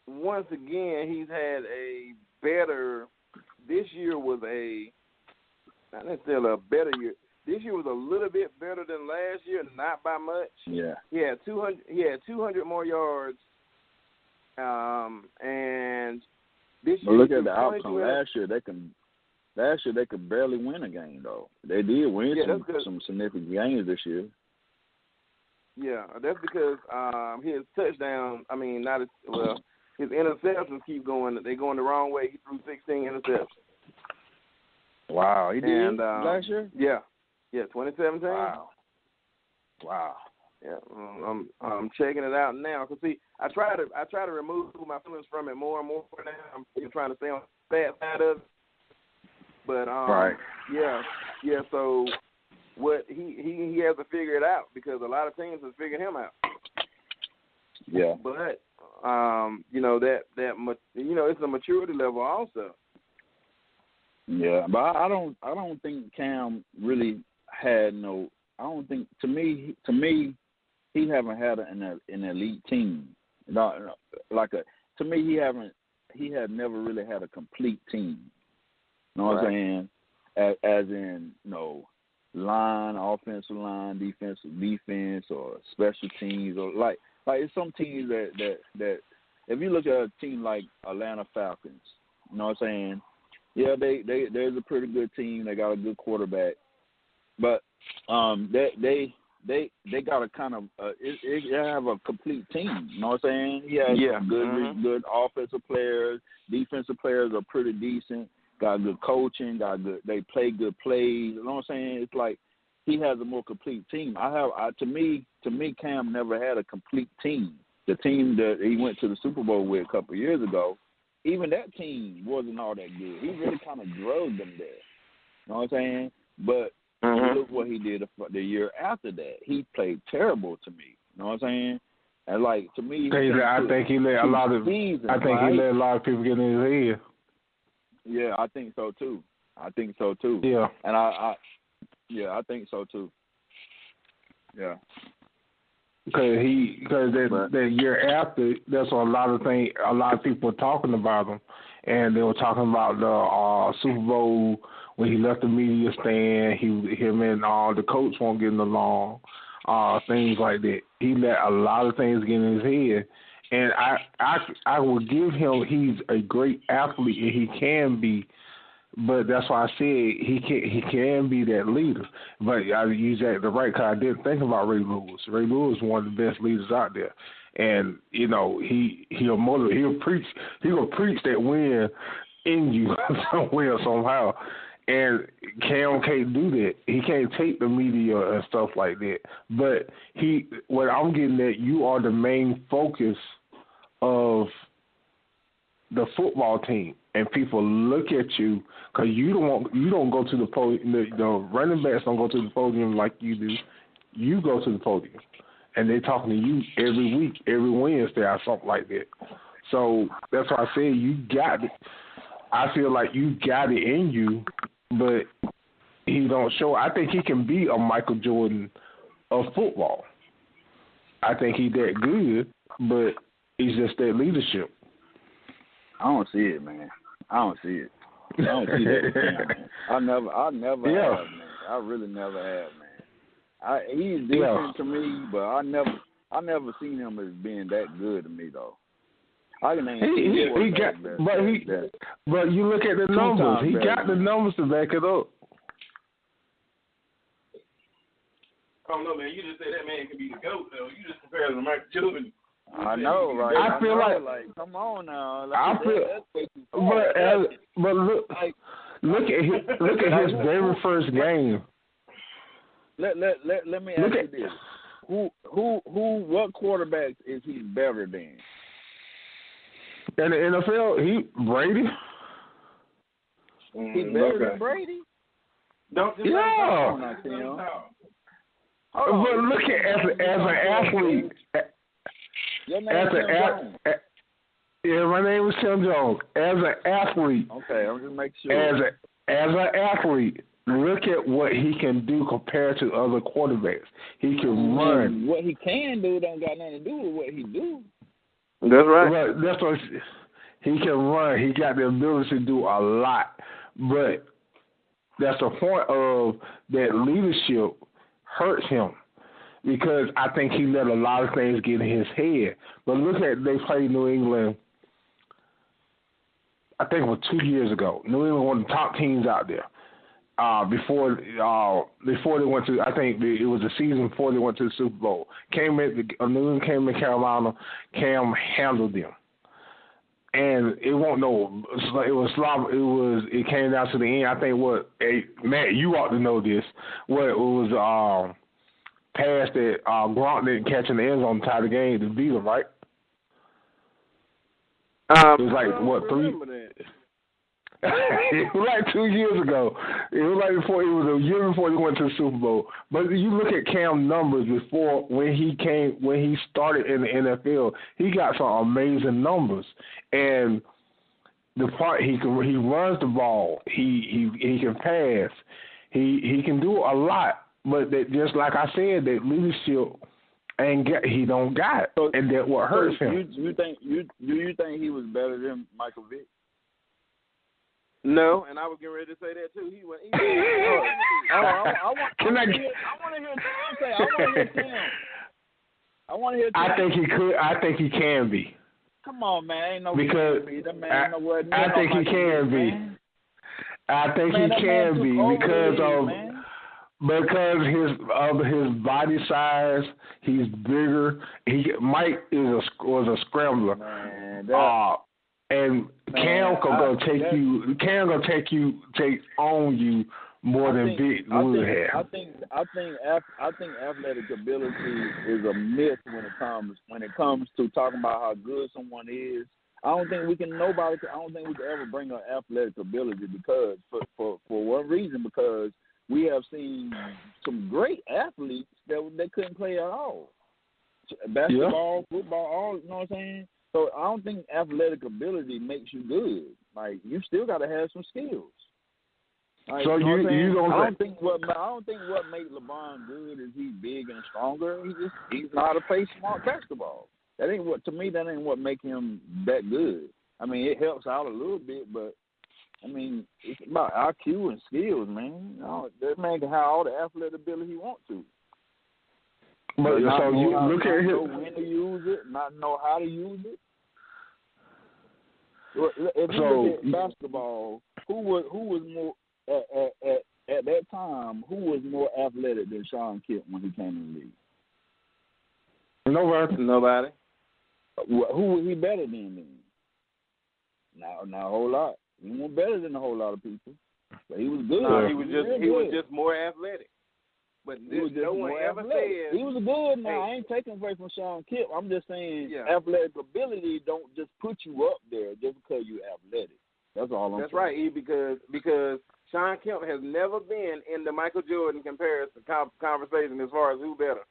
Once again, he's had a better. This year was not necessarily a better year. This year was a little bit better than last year, not by much. Yeah. He had 200 more yards, and this year. But look at the outcome. Last year they could barely win a game though. They did win some significant games this year. Yeah, that's because his touchdown. I mean, his interceptions keep going. They're going the wrong way. He threw 16 interceptions. Wow, he did last year? Yeah, 2017. Wow. Yeah, I'm checking it out now. Cause see, I try to remove my feelings from it more and more now. I'm trying to stay on the bad side of it. But right. Yeah. So what he has to figure it out because a lot of teams have figured him out. Yeah. But it's a maturity level also. Yeah, but I don't think Cam really had no. I don't think to me he haven't had an elite team. To me he had never really had a complete team. You know what I'm saying? As in line, offensive line, defense, or special teams, or like it's some teams that if you look at a team like Atlanta Falcons, you know what I'm saying? Yeah, there's a pretty good team. They got a good quarterback, but they got a kind of they have a complete team. You know what I'm saying? He has good offensive players, defensive players are pretty decent. Got good coaching, they play good plays. You know what I'm saying? It's like he has a more complete team. To me, Cam never had a complete team. The team that he went to the Super Bowl with a couple of years ago, even that team wasn't all that good. He really kind of drugged them there. You know what I'm saying? But look what he did the year after that. He played terrible to me. You know what I'm saying? And to me, I think he let a lot of people get in his head. Yeah, I think so too. Yeah. And I think so too. Yeah. Because that year after, that's a lot of people were talking about him, and they were talking about the Super Bowl when he left the media stand. Him and the coach weren't getting along, things like that. He let a lot of things get in his head, and I will give him. He's a great athlete, and he can be But that's why I said he can be that leader. But I use that the right because I didn't think about Ray Lewis. Ray Lewis is one of the best leaders out there, and he'll motivate. He'll preach that win in you somewhere somehow. And Cam can't do that. He can't take the media and stuff like that. But what I'm getting at, you are the main focus of the football team, and people look at you because you don't go to the podium. The running backs don't go to the podium like you do. You go to the podium, and they're talking to you every week, every Wednesday or something like that. So that's why I said you got it. I feel like you got it in you, but he don't show. I think he can be a Michael Jordan of football. I think he's that good, but he's just that leadership. I don't see it, man. I don't see it. I don't see that with him, man. I never have, man. I really never have, man. He's different to me, but I never seen him as being that good to me, though. I can name but you look at the numbers. He got the numbers to back it up. I don't know, man. You just say that man can be the GOAT, though. You just compare him to Michael Jordan. I know, right? I feel like come on now. But look at his very first game. Let me ask you this: what quarterbacks is he better than? In the NFL, Brady. He's better than Brady. Don't just but look at as an athlete. Your name is Tim Jones. Yeah, my name is Tim Jones. As an athlete, okay, I'm just making sure. As an athlete, look at what he can do compared to other quarterbacks. He can run. What he can do don't got nothing to do with what he do. That's right. That's what he can run. He got the ability to do a lot, but that's the point of that leadership hurts him. Because I think he let a lot of things get in his head. But look at they played New England, I think it was 2 years ago. New England, one of the top teams out there. Before they went to, I think it was the season before they went to the Super Bowl. New England came in Carolina. Cam handled them, and it came down to the end. I think Matt, you ought to know this. It was pass that Gronk didn't catch in the end zone to tie the game to beat him, right? It was like, 3? It was like 2 years ago. It was like a year before he went to the Super Bowl. But you look at Cam's numbers before when he started in the NFL, he got some amazing numbers. And the part he runs the ball, he can pass, he can do a lot. But that, just like I said, that leadership he don't got it, and that what hurts him. Do you think he was better than Michael Vick? No, and I was getting ready to say that too. He went. I want to hear Tim. I think he could. I think he can be. Come on, man. Ain't no because I think he can be. I think he can be because of. Man. Because his body size, he's bigger. Mike was a scrambler, man, and Cam gonna take on you more than Big would have. I think athletic ability is a myth when it comes to talking about how good someone is. I don't think we can ever bring up athletic ability because for one reason, because we have seen some great athletes that couldn't play at all. Basketball, football, all, you know what I'm saying? So I don't think athletic ability makes you good. Like, you still got to have some skills. Like, so you don't. I don't think what makes LeBron good is he's big and stronger. He's know how to play smart basketball. That ain't what make him that good. I mean, it helps out a little bit, but I mean, it's about IQ and skills, man. That man can have all the athletic ability he wants to. But so you look at him. Know when to use it, not know how to use it. If you look at basketball, who was more at that time? Who was more athletic than Sean Kemp when he came in the league? Nobody. Who was he better than then? Not a whole lot. He wasn't better than a whole lot of people, but he was good. No, he was just more athletic. But no one ever said he was good. Now I ain't taking away from Sean Kemp. I'm just saying athletic ability don't just put you up there just because you're athletic. That's all I'm saying. That's right, E, because Sean Kemp has never been in the Michael Jordan comparison conversation as far as who better.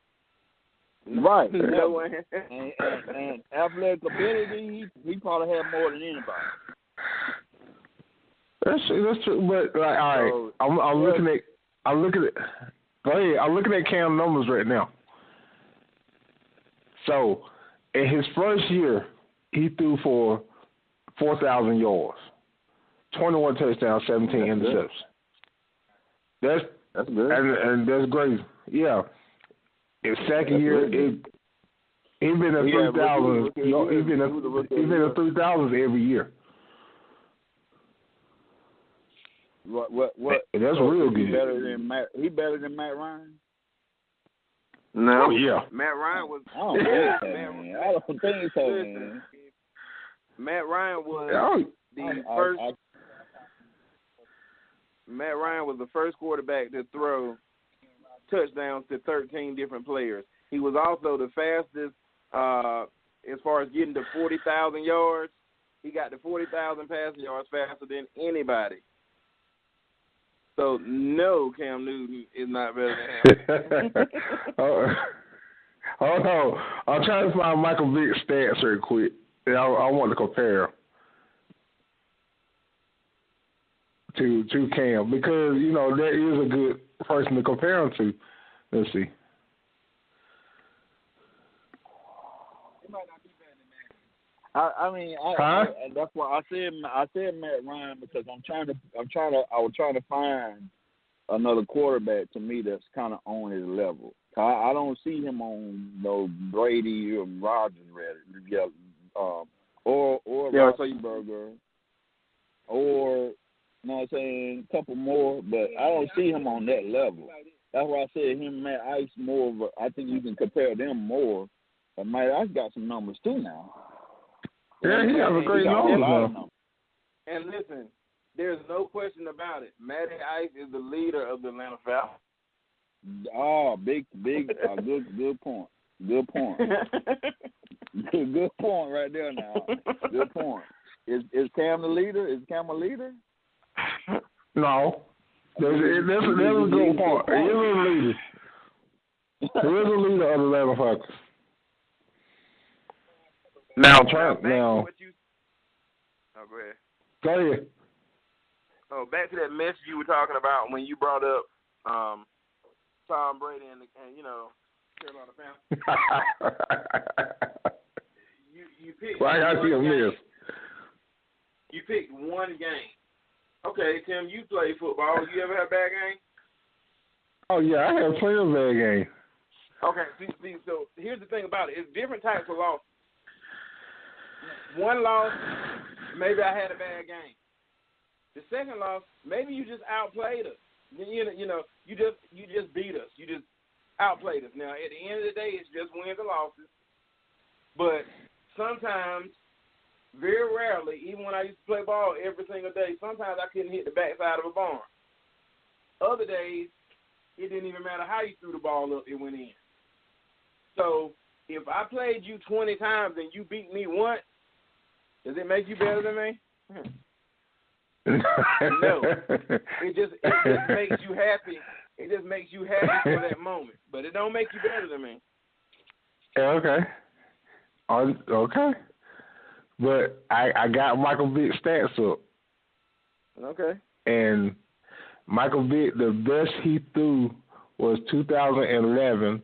Right. No one. and athletic ability, he probably had more than anybody. That's true. But like, all right, I'm looking at. Go ahead. I'm looking at Cam numbers right now. So, in his first year, he threw for 4,000 yards, 21 touchdowns, 17 interceptions. That's good, and that's great. Yeah. His second year, he been in 3,000. He been in 3,000 every year. What? That's real good. He better than Matt Ryan? No. Oh, yeah. Matt Ryan was. I don't think so, man. Matt Ryan was the first. Matt Ryan was the first quarterback to throw touchdowns to 13 different players. He was also the fastest as far as getting to 40,000 yards. He got to 40,000 passing yards faster than anybody. So, no, Cam Newton is not better than him. Oh, no. I'm trying to find Michael Big's stats real quick. I want to compare to Cam because, that is a good person to compare him to. Let's see. That's why I said Matt Ryan because I was trying to find another quarterback to me that's kind of on his level. I don't see him on Brady or Rodgers, or Roethlisberger, or a couple more, but I don't see him on that level. That's why I said him and Matt Ice more of I think you can compare them more. But Matt Ice got some numbers too now. Yeah, he has a great number. And listen, there's no question about it. Matty Ice is the leader of the Atlanta Falcons. Oh, big, good point. Good point. Good point right there now. Good point. Is Cam the leader? Is Cam a leader? No. There's a good point. He is a leader. He is a leader of the Atlanta Falcons. Now, go ahead. Go ahead. Oh, back to that message you were talking about when you brought up Tom Brady and Carolina Panthers. you picked. Well, I got you miss. You picked one game. Okay, Tim, you play football. You ever have a bad game? Oh yeah, I have plenty of bad games. Okay, see, so here's the thing about it. It's different types of losses. One loss, maybe I had a bad game. The second loss, maybe you just outplayed us. You just beat us. You just outplayed us. Now, at the end of the day, it's just wins and losses. But sometimes, very rarely, even when I used to play ball every single day, sometimes I couldn't hit the backside of a barn. Other days, it didn't even matter how you threw the ball up, it went in. So, if I played you 20 times and you beat me once, does it make you better than me? No. It just makes you happy. It just makes you happy for that moment. But it don't make you better than me. Okay. Okay. But I got Michael Big's stats up. Okay. And Michael Big, the best he threw was 2011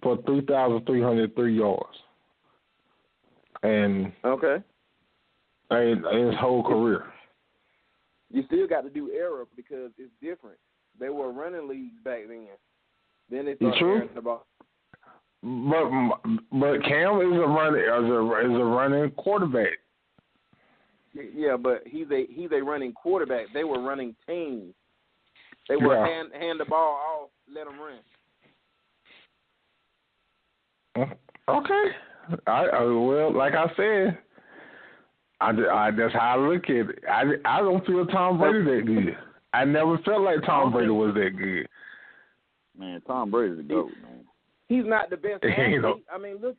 for 3,303 yards. And okay. In his whole career. You still got to do error because it's different. They were running leagues back then. Then they started airing the ball. But Cam is a running quarterback. Yeah, but he's a running quarterback. They were running teams. They were hand the ball off, let them run. Okay. Well, like I said, that's how I look at it. I don't feel Tom Brady that good. I never felt like Tom Brady was that good. Man, Tom Brady's the GOAT, man. He's not the best athlete. I mean, look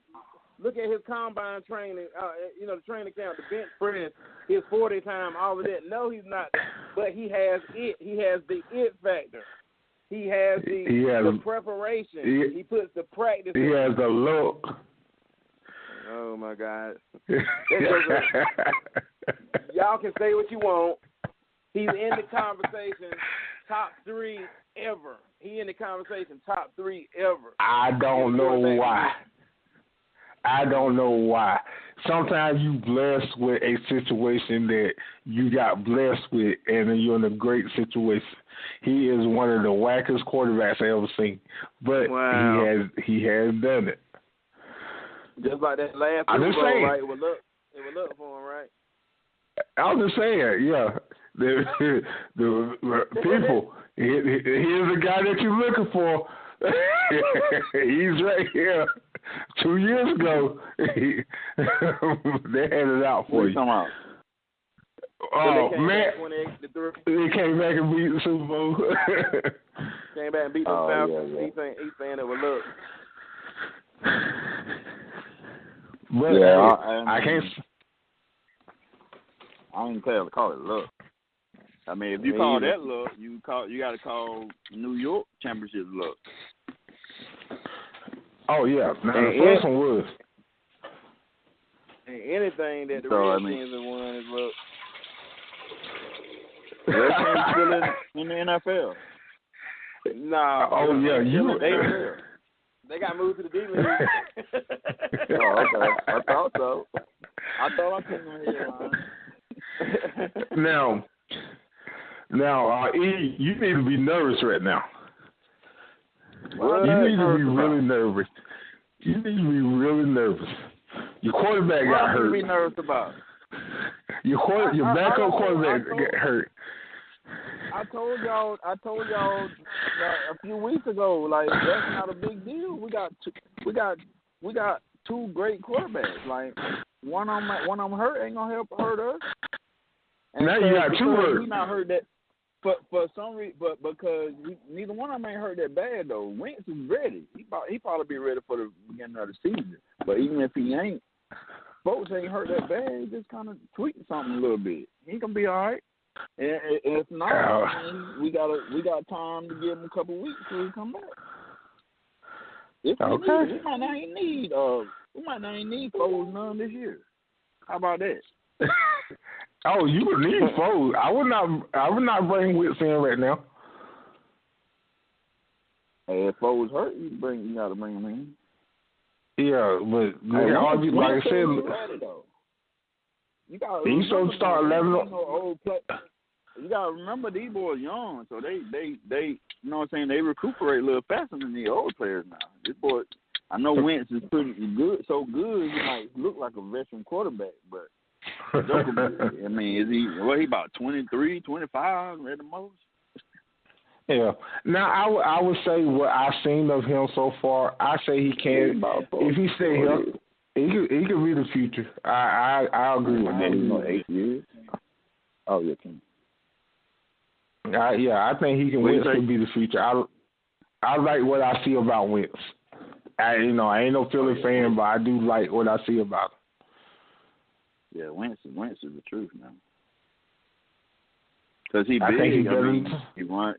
at his combine training, the training camp, the bench press, his 40 time, all of that. No, he's not. But he has it. He has the it factor. He has the preparation. He puts the practice in. He has the look. Oh, my God. Y'all can say what you want. He's in the conversation, top 3 ever. He in the conversation, top 3 ever. I don't know why. Sometimes you blessed with a situation that you got blessed with, and then you're in a great situation. He is one of the wackest quarterbacks I ever seen, but he has done it. Just like that last Super Bowl, right? It would look for him, right? I'm just saying, yeah. The people, here's the guy that you're looking for. He's right here. 2 years ago, they had it out for you. Come out. Oh, man. They came back and beat the Super Bowl. Came back and beat the Falcons. Yeah. He's saying it would look. But I can't. I ain't call it luck. I mean, if you call that luck, you got to call New York championship luck. Oh yeah, now the first one was. And anything that the Redskins have won is luck. Redskins still in the NFL. Nah. Oh yeah, they got moved to the D-League. Oh, okay. I thought so. I thought I couldn't hear Now, E, you need to be nervous right now. You need to be really nervous. You need to be really nervous. Your quarterback got hurt. What are you be nervous about? Your backup quarterback got hurt. I told y'all a few weeks ago, like that's not a big deal. We got two great quarterbacks. Like one of them hurt ain't gonna hurt us. And now you got 2 hurt. We not hurt that for some reason, but because neither one of them ain't hurt that bad though. Wentz is ready. He probably be ready for the beginning of the season. But even if he ain't, folks ain't hurt that bad. He just kind of tweaking something a little bit. He gonna be all right. And if not, we got time to give him a couple weeks till he come back. If we might not even need Foles none this year. How about that? Oh, you would need Foles. I would not bring Wentz in right now. Hey, if Foles hurt, you gotta bring him in. Yeah, but like I said, he's supposed to start 11. You gotta remember these boys young, so they you know what I'm saying, they recuperate a little faster than the old players now. This boy, I know Wentz is pretty good, so good he might look like a veteran quarterback, but I mean, is he about 23, 25 at the most? Yeah. Now I would say what I've seen of him so far, I say he can. If he stay healthy, he could be the future. I agree with that. 8 years. Oh yeah, King. I think he can. Wentz could be the future. I like what I see about Wentz. I ain't no Philly fan, but I do like what I see about him. Yeah, Wentz is the truth now. Because he big. I think he run.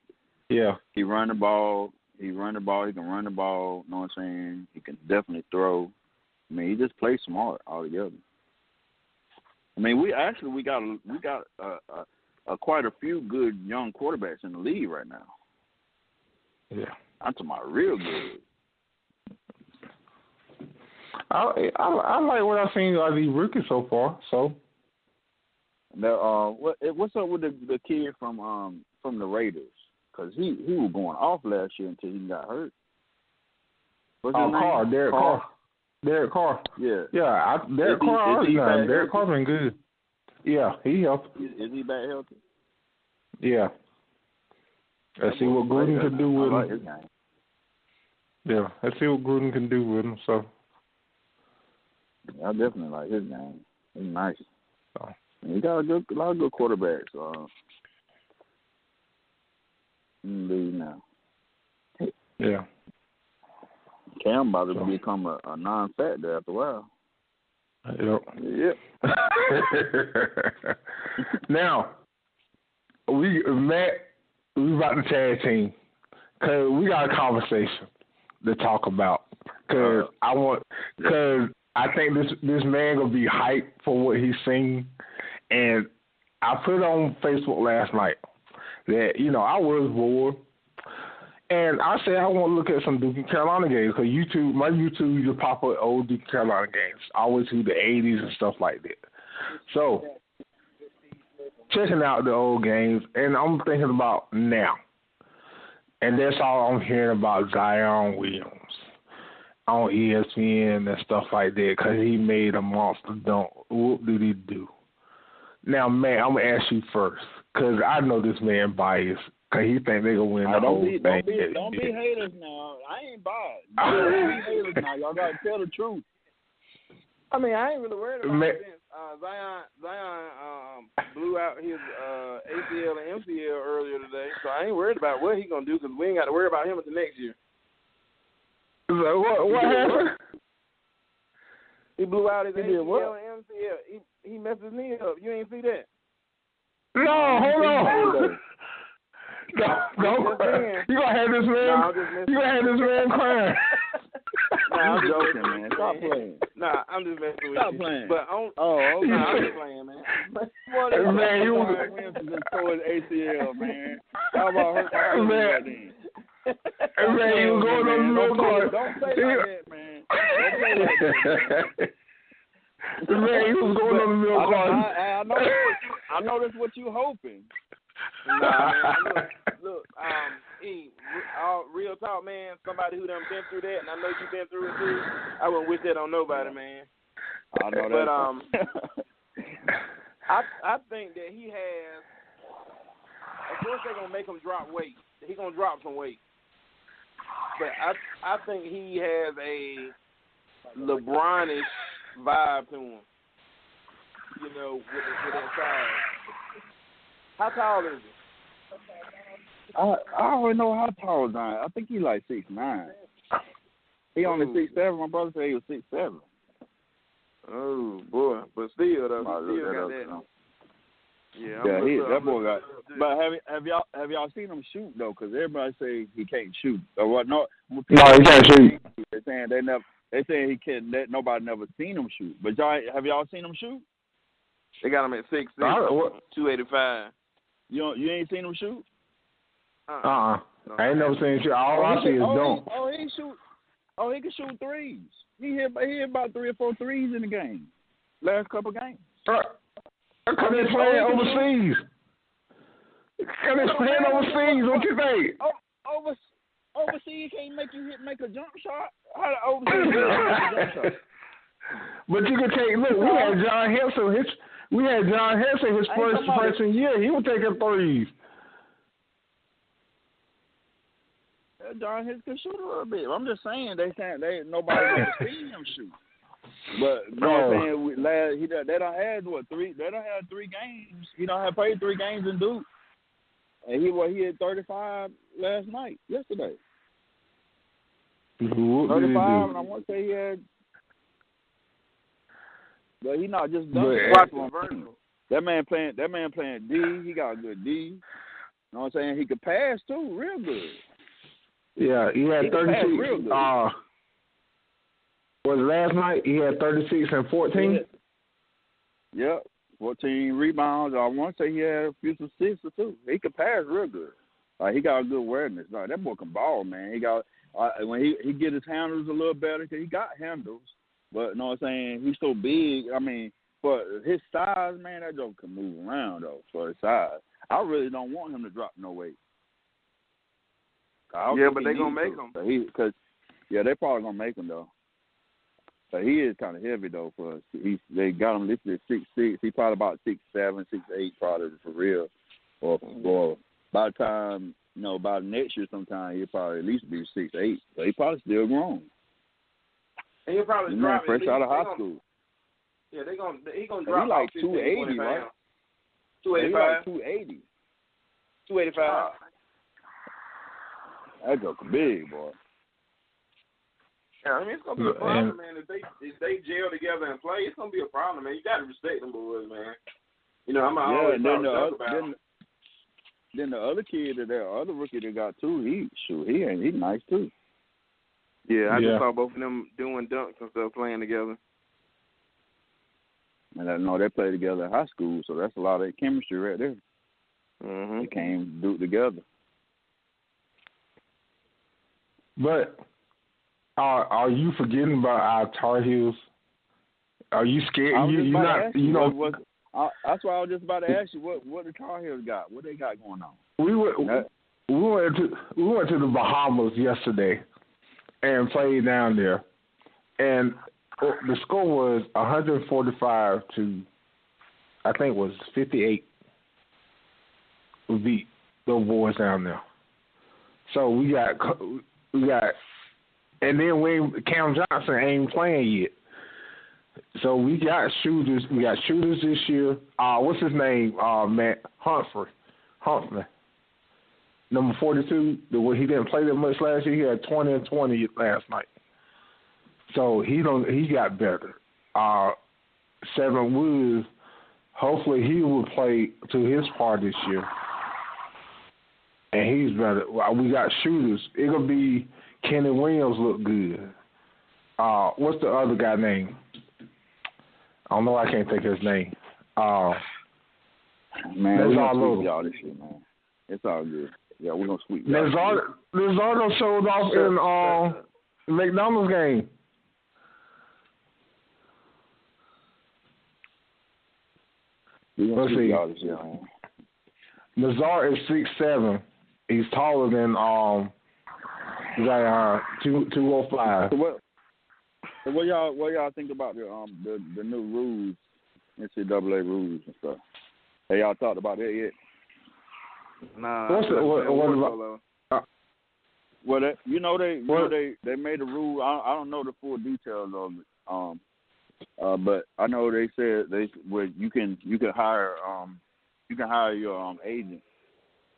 Yeah. He run the ball. He can run the ball. You know what I'm saying? He can definitely throw. I mean, he just plays smart altogether. I mean, we got quite a few good young quarterbacks in the league right now. Yeah. I'm talking about real good. I like what I've seen out of these rookies so far. So, now, what's up with the kid from the Raiders? Because he was going off last year until he got hurt. What's his name? Derek Carr. Yeah. Yeah, Derek Carr been good. Yeah, he healthy. Is he back healthy? Yeah. Let's see what Gruden can do with him. His game. Yeah, let's see what Gruden can do with him. So. I definitely like his game. He's nice. So. He got a lot of good quarterbacks. Indeed now. Yeah. Cam about to become a non-factor after a while. Yep. Now, we about to tag team because we got a conversation to talk about. Because I think this man gonna be hyped for what he's seen, and I put on Facebook last night that I was bored. And I said I want to look at some Duke and Carolina games because my YouTube used to pop up old Duke and Carolina games. I always see the 80s and stuff like that. So, checking out the old games, and I'm thinking about now. And that's all I'm hearing about Zion Williams on ESPN and stuff like that because he made a monster dunk. What did he do? Now, man, I'm going to ask you first because I know this man biased. Cause he think they gonna win the whole thing. Don't be haters now. I ain't biased. Don't be haters now. Y'all gotta tell the truth. I mean, I ain't really worried about it since Zion blew out his ACL and MCL earlier today, so I ain't worried about what he gonna do because we ain't got to worry about him until next year. What happened? He blew out his ACL and MCL. He messed his knee up. You ain't see that? No, hold on. No, you gonna have this man. You gonna have this man crying. I'm just joking, man. Stop playing. Nah, I'm just messing with you. Stop playing. But I'm just playing, man. Man, he was just tore his ACL, man. How about hurt my feelings then? Man, he was going on the milk cart. Don't say like that, man. Don't say like that, man. Man, he was going on the milk cart. I know that's what you hoping. Nah, man, look, real talk, man, somebody who done been through that, and I know you've been through it too, I wouldn't wish that on nobody, man. I know that. But, I think that he has, of course they're going to make him drop weight. He's going to drop some weight. But I think he has a LeBron-ish vibe to him, with that size. How tall is he? I already know how tall Zion. I think he's like 6'9". He only 6'7". My brother said he was 6'7". Oh boy, but still though, he still got that. Yeah, that boy got. But have y'all seen him shoot though? Because everybody say he can't shoot. Or what? No, he can't shoot. They're saying they saying he can't. Nobody never seen him shoot. But have y'all seen him shoot? They got him at 6'6", 285. You ain't seen him shoot? I ain't never seen him shoot. All I see is dunk. He can shoot threes. He hit about 3 or 4 threes in the game. Last couple games. Because they're playing overseas. Because they're playing overseas. What you think? Overseas can't make a jump shot. How the overseas make a jump shot? But you can take. Look, we had John Henson his first freshman year. He was taking threes. John Henson can shoot a little bit. I'm just saying nobody ever seen him shoot. But you know what I'm saying? They don't have 3. They don't have 3 games. He don't have played 3 games in Duke, and he had 35 yesterday. 35, and I want to say he had. But he not just done vertical. That man playing D. He got a good D. You know what I'm saying? He could pass too, real good. Yeah, he had 36. Was last night he had 36 and 14. Yep, 14 rebounds. I want to say he had a few assists or 2. He could pass real good. He got a good awareness. That boy can ball, man. He got when he get his handles a little better because he got handles. But you know what I'm saying? He's so big. I mean, for his size, man, that joke can move around though. For his size, I really don't want him to drop no weight. Yeah, but they gonna make him. They probably gonna make him though. But he is kind of heavy though for us. They got him listed at 6'6". He probably about 6'7", 6'8", probably for real. Or by the time by next year sometime he'll probably at least be 6'8". So he probably still grown. And he'll probably drop fresh out of high school. Yeah, he gonna drop. He like 280, right? 285. He like 280. 285. That joke big, boy. Yeah, I mean it's gonna be a problem, man. If they gel together and play, it's gonna be a problem, man. You gotta respect them boys, man. I'm always talking about. Then the other kid, other rookie they got too, he's nice too. Yeah, I just saw both of them doing dunks and stuff, playing together. And I know they played together in high school, so that's a lot of chemistry right there. Mm-hmm. They came do it together. But are you forgetting about our Tar Heels? Are you scared? That's why I was just about to ask you what the Tar Heels got. What they got going on? We went to the Bahamas yesterday and played down there, and the score was 145 to, I think it was 58. We beat those boys down there. So we got, and then Cam Johnson ain't playing yet. So we got shooters. We got shooters this year. What's his name? Matt Humphrey, number 42. He didn't play that much last year. He had 20 and 20 last night. So he got better. Seven Woods, hopefully he will play to his part this year. And he's better. We got shooters. It'll be Kenny Williams look good. What's the other guy name? I don't know. I can't think of his name. Man, we're going to sweep y'all this shit, man. It's all good. Yeah, we're going to sweep y'all. Lizardo showed off in McDonald's game. Let's see. Nazar is 6'7". He's taller than 205. So what y'all think about the new rules, NCAA rules and stuff? Have y'all talked about that yet? Nah. Well, they made a rule. I don't know the full details of it. But I know they said you can hire your agent,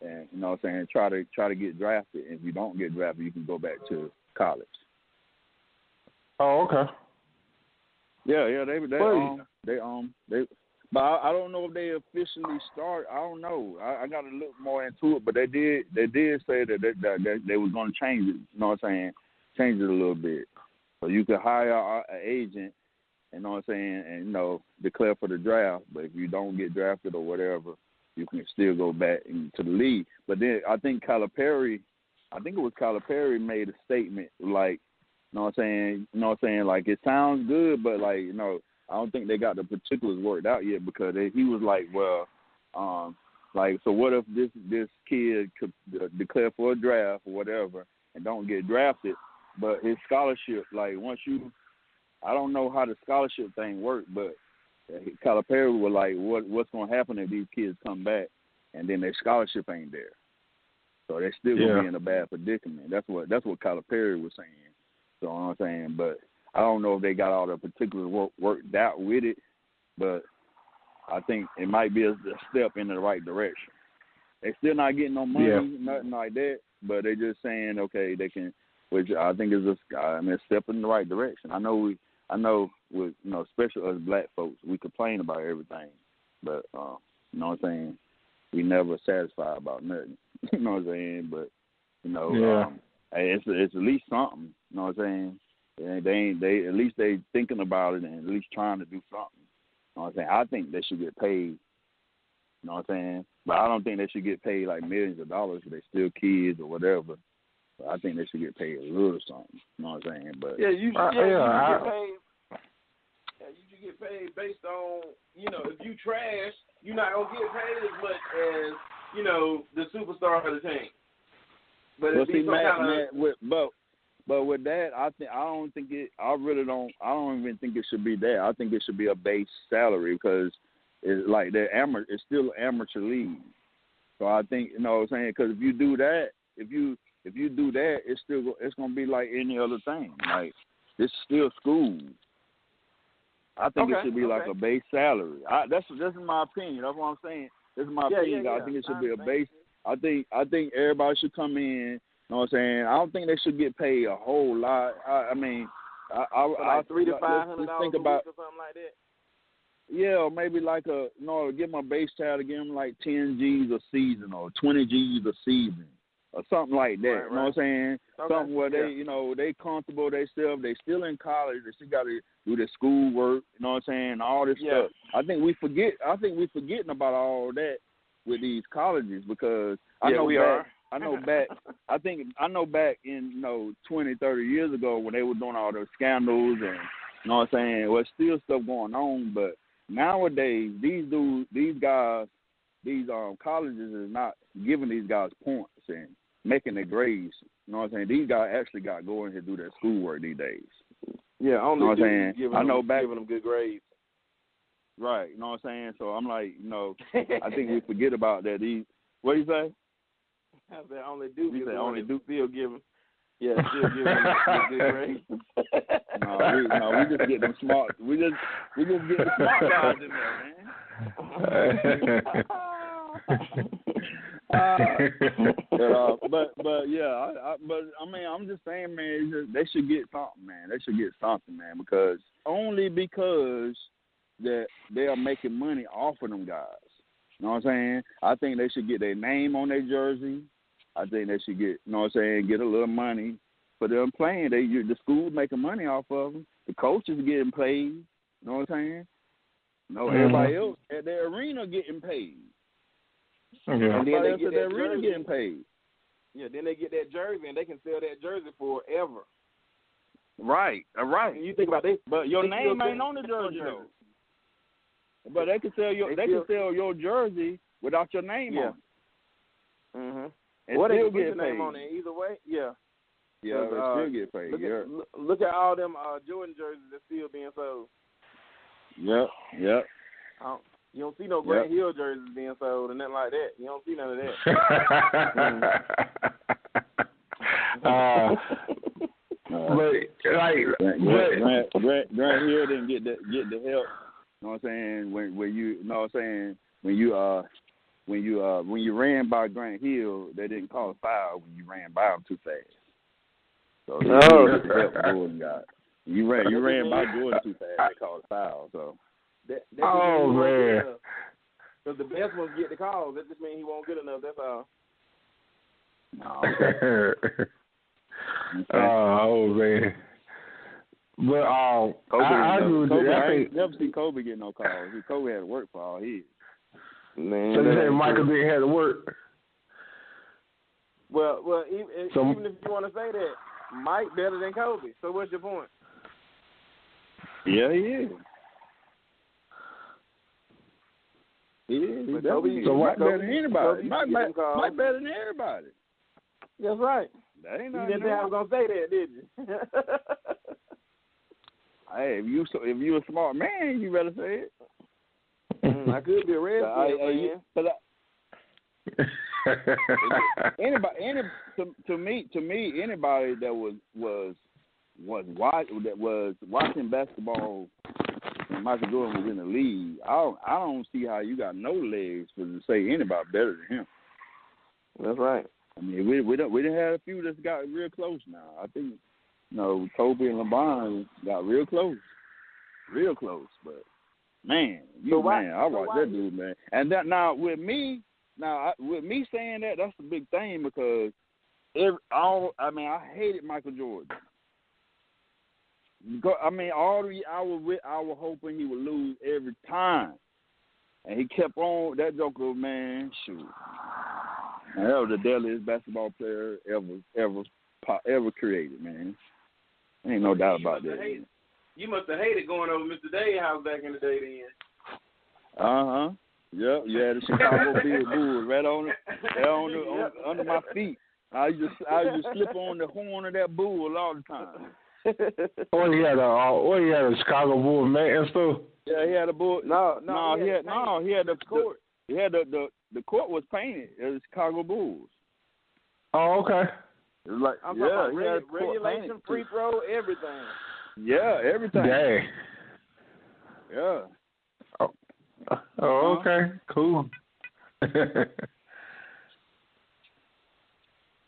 and what I'm saying, try to get drafted. And if you don't get drafted, you can go back to college. Oh, okay. Yeah, they but I don't know if they officially start. I don't know. I got to look more into it, but they did say that they was going to change it. You know what I'm saying? Change it a little bit, so you could hire an agent. You know what I'm saying? And declare for the draft. But if you don't get drafted or whatever, you can still go back into the league. But then I think Calipari made a statement like, you know what I'm saying? Like, it sounds good, but like, I don't think they got the particulars worked out yet, because he was like, well, so what if this kid could declare for a draft or whatever and don't get drafted, but his scholarship, like, I don't know how the scholarship thing worked, but Calipari was like, what's going to happen if these kids come back and then their scholarship ain't there? So they're still going to be in a bad predicament. That's what Calipari was saying. So you know what I'm saying, but I don't know if they got all the particulars worked out with it, but I think it might be a step in the right direction. They still not getting no money, nothing like that, but they just saying, okay, they can, which I think is a step in the right direction. I know with especially us black folks, we complain about everything, but you know what I'm saying, we never satisfied about nothing. You know what I'm saying, but it's at least something. You know what I'm saying? They at least they thinking about it and at least trying to do something. You know what I'm saying? I think they should get paid. You know what I'm saying? But I don't think they should get paid like millions of dollars if they're still kids or whatever. But I think they should get paid a little something. You know what I'm saying? But you should get paid. Yeah, you should get paid based on, if you trash, you're not gonna get paid as much as the superstar of the team. But see, But with that, I don't even think it should be that. I think it should be a base salary because it's like it's still amateur league. So I think, you know what I'm saying? Because if you do that, if you do that, it's gonna be like any other thing. Like it's still school. I think it should be like a base salary. That's my opinion. That's what I'm saying. This is my opinion. I think it should be a base. I think everybody should come in. You know what I'm saying? I don't think they should get paid a whole lot. I mean, like $300 to $500 let's think about or something like that. Yeah, or maybe like give them a base salary, give them like 10 G's a season or 20 G's a season or something like that. Right. You know what I'm saying? Okay. Something where they comfortable, they still in college, they still got to do their school work. You know what I'm saying? All this stuff. I think we forgetting about all that with these colleges because I know back in 20, 30 years ago when they were doing all those scandals and you know what I'm saying? Well, still stuff going on, but nowadays these colleges is not giving these guys points and making their grades. You know what I'm saying? These guys actually got to go in here and do their schoolwork these days. Yeah, only you know what I'm saying? Giving them good grades. Right, you know what I'm saying? So I'm like, I think we forget about that. What do you say? I said only Duke. You say only Duke still giving. Yeah, still giving them good grades. No, we just get them smart. We just get the smart guys in there, man. But yeah, but I mean, I'm just saying, man, they should get something, man. They should get something, man, because that they are making money off of them guys. You know what I'm saying? I think they should get their name on their jersey. I think they should get, you know what I'm saying, get a little money for them playing. The school making money off of them. The coaches getting paid. You know what I'm saying? Everybody else at their arena getting paid. Yeah. And then they get their arena getting paid. Yeah, then they get that jersey and they can sell that jersey forever. Right. And you think about this, but your name ain't on the jersey though. But they can sell your jersey without your name on it. Mhm. And they still can put get your name paid. on it either way. Yeah. Yeah, they still get paid. Look at all them Jordan jerseys that's still being sold. Yep. You don't see no Grant Hill jerseys being sold and nothing like that. You don't see none of that. Grant Hill didn't get the help. You know what I'm saying? When you ran by Grant Hill, they didn't call a foul when you ran by him too fast. So Jordan got. You ran by Jordan too fast. They called a foul. So. Man. Because the best ones get the calls. That just means he won't get enough. That's all. No. Man. But I agree with you. I ain't never seen Kobe get no calls. Kobe had to work for all his. Man, so you say Michael didn't have to work? Well, even if you want to say that, Mike better than Kobe. So what's your point? Yeah, he is. He's Kobe, so Mike better than anybody. Mike better than everybody. That's right. That ain't you didn't think I was gonna say that, did you? Hey, if you a smart man, you better say it. I could be a red anybody, to me, anybody that was watching basketball when Michael Jordan was in the league, I don't see how you got no legs to say anybody better than him. That's right. I mean, we done had a few that's got real close now. I think, Kobe and LeBron got real close. But man, I watch that dude, man. And that with me saying that, that's the big thing because I hated Michael Jordan. I mean, I was hoping he would lose every time, and he kept on. That joker, man, shoot, man, that was the deadliest basketball player ever created, man. Ain't no doubt about that. You must have hated going over Mr. Day's house back in the day, then. Yep. Yeah, the Chicago Bulls right under my feet. I used to slip on the horn of that bull all the time. He had a Chicago Bull mat and stuff. Yeah, he had a bull. He had the court. He had the court was painted as Chicago Bulls. Oh, okay. It was like I'm talking about regulation, free throw, everything. Yeah, everything. Dang. Yeah. Oh, okay. Cool.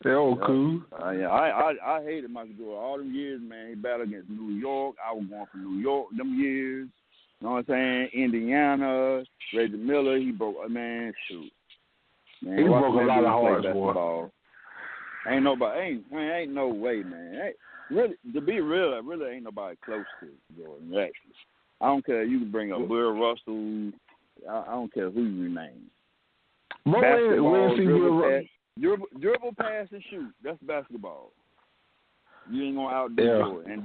They're all cool. I hated Michael Jordan all them years, man. He battled against New York. I was going from New York them years. You know what I'm saying? Indiana, Reggie Miller. He broke. Man, shoot. Man, he broke a lot of hearts, boy. Ain't no way, man. Really, to be real, really ain't nobody close to Jordan. Actually, I don't care. You can bring up Bill Russell. I don't care who you name. Basketball, dribble, pass, and shoot. That's basketball. You ain't gonna outdo Jordan. And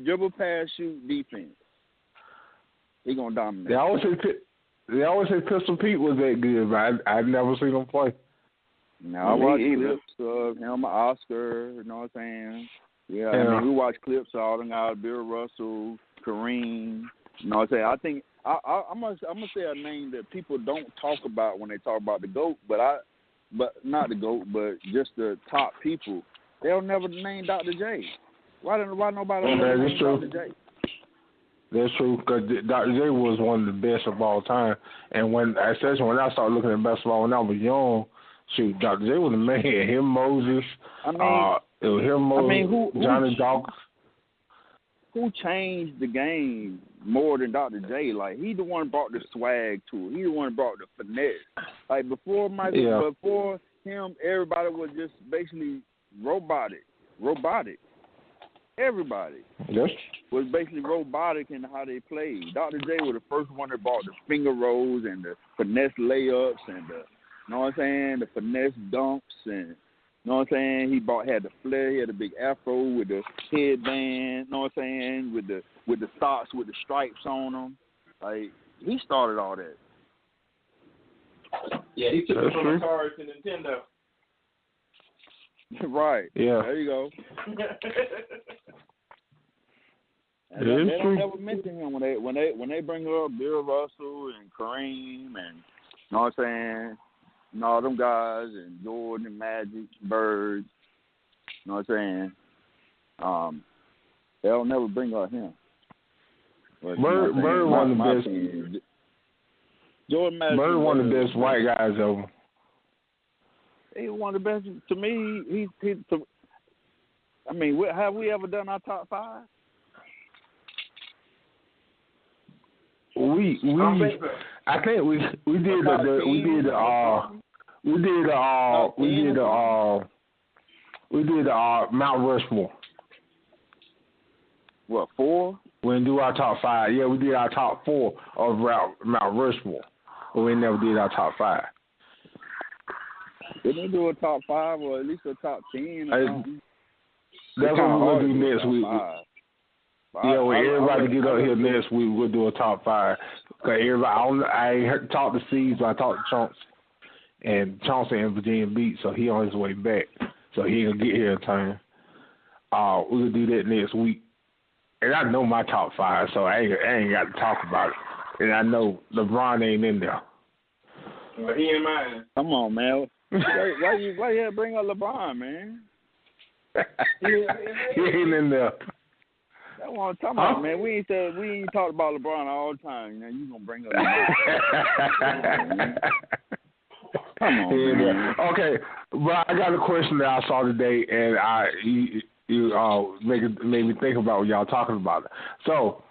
dribble, pass, shoot, defense. He gonna dominate. They always say Pistol Pete was that good, but I've never seen him play. No, I watched clips of him, Oscar. You know what I'm saying? Yeah, I mean, we watch clips of all them guys: Bill Russell, Kareem. You know what I'm saying? I think I'm gonna say a name that people don't talk about when they talk about the GOAT, but not the GOAT, but just the top people. They'll never name Dr. J. Why nobody name Dr. J? That's true, because Dr. J was one of the best of all time. And especially when I started looking at basketball when I was young, shoot, Dr. J was the man. Him, Moses. It was him, Moses, Johnny Dawkins. Who changed the game more than Dr. J? Like, he the one brought the swag to it. He the one brought the finesse. Like, before him, everybody was just basically robotic. Everybody was basically robotic in how they played. Dr. J was the first one that brought the finger rolls and the finesse layups and the, you know what I'm saying, the finesse dunks and, you know what I'm saying, he had the flair, he had a big afro with the headband, you know what I'm saying, with the socks with the stripes on them. Like, he started all that. Yeah, he took it from Atari to Nintendo. Right. Yeah. There you go. They don't ever mention him when they bring up Bill Russell and Kareem and, you know what I'm saying, and all them guys and Jordan and Magic, Bird, you know what I'm saying. They'll never bring up him. But, Bird one of the best. Jordan Magic. Bird one of the best white guys ever. He's one of the best. To me, I mean, have we ever done our top five? I think we did Mount Rushmore. What, 4? We didn't do our top 5. Yeah, we did our top 4 of Mount Rushmore, but we never did our top 5. Didn't we do a top 5 or at least a top 10 or something? That's what we're going to do next week. Yeah, when everybody get up here next week, we'll do a top 5. Cause everybody, I ain't talked to Cees, but I talked to Chauncey. And Chauncey in Virginia Beach, so he on his way back. So he ain't gonna get here in time. We'll do that next week. And I know my top 5, so I ain't got to talk about it. And I know LeBron ain't in there. Well, he ain't mine. Come on, man. Why you had to bring up LeBron, man? He ain't in there. That's what I'm talking about, man. We ain't talked about LeBron all the time. Now you gonna bring up LeBron. Come on, man. Okay, but I got a question that I saw today, and you made me think about what y'all talking about. So,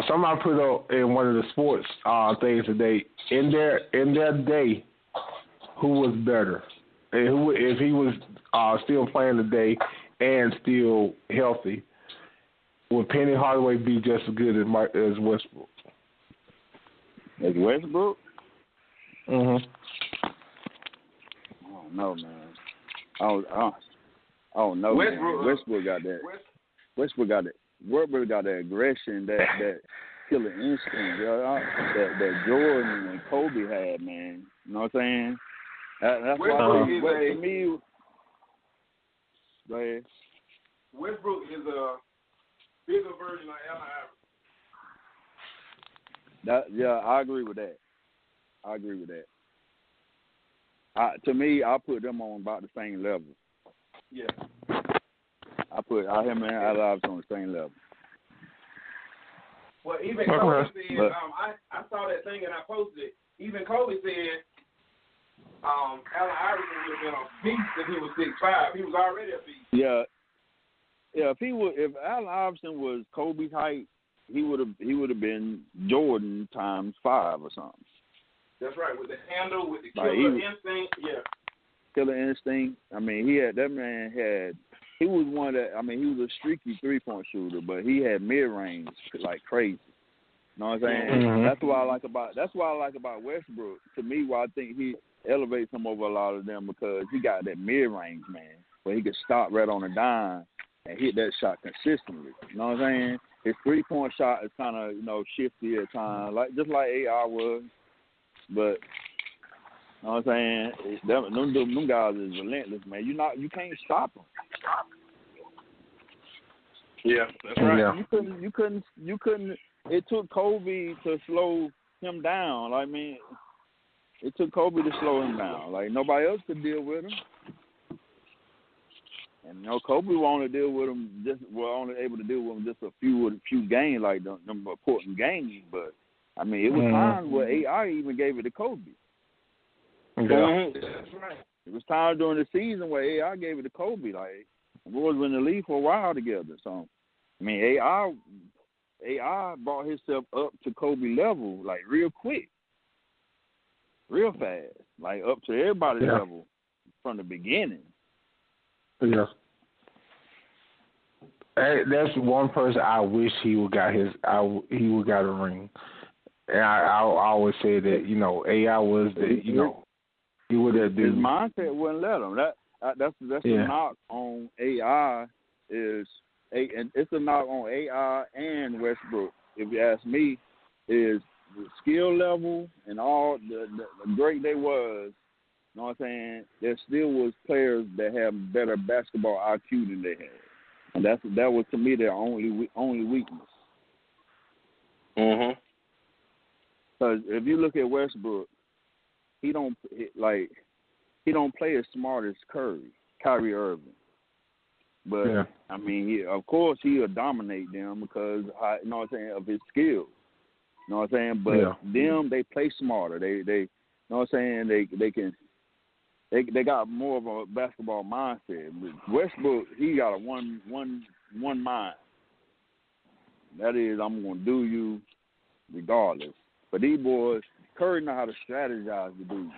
somebody put up in one of the sports things today. In their day, who was better? And if he was still playing today and still healthy, would Penny Hardaway be just as good as Westbrook? As Westbrook? Mm-hmm. I don't know, man. I don't know. Westbrook got that. Westbrook got it. Westbrook got that aggression, that killer instinct, that Jordan and Kobe had, man. You know what I'm saying? That's why to me. Go ahead. Westbrook is a bigger version of Allen Iverson. Yeah, I agree with that. To me, I put them on about the same level. Yeah. I put him and Allen Iverson on the same level. Well, even Kobe said, I saw that thing and I posted it. Even Kobe said Allen Iverson would have been a beast if he was 6'5". He was already a beast. Yeah. Yeah, if Allen Iverson was Kobe's height, he would have been Jordan times 5 or something. That's right, with the handle, with the killer instinct, yeah. Killer instinct. I mean, he was a streaky 3-point shooter, but he had mid-range like crazy. You know what I'm saying? Mm-hmm. That's what I like about Westbrook. To me, why I think he elevates him over a lot of them, because he got that mid-range, man, where he could stop right on a dime and hit that shot consistently. You know what I'm saying? His 3-point shot is kind of, shifty at times, just like AR was. But you know what I'm saying? Them guys is relentless, man. You can't stop them. Yeah, that's right. Yeah. You couldn't. It took Kobe to slow him down. It took Kobe to slow him down. Like nobody else could deal with him. And Kobe was only only able to deal with him just a few games, like them important games. But it was times where AI even gave it to Kobe. Yeah. That's right. It was times during the season where AI gave it to Kobe. Like the boys were in the league for a while together. So AI brought himself up to Kobe level like real quick, real fast, like up to everybody's level from the beginning. Yeah. That's one person I wish he would got a ring. And I always say that, AI was the, he would have His mindset wouldn't let him. That's the knock on AI and it's a knock on AI and Westbrook. If you ask me, is the skill level and all the great they was. You know what I'm saying? There still was players that have better basketball IQ than they had, and that was to me their only weakness. Mhm. Because if you look at Westbrook, he don't play as smart as Kyrie Irving. But of course he'll dominate them because of his skills. You know what I'm saying? But them, they play smarter. They you know what I'm saying? They got more of a basketball mindset. Westbrook, he got a one mind. That is, I'm gonna do you regardless. But these boys, Curry know how to strategize to do you.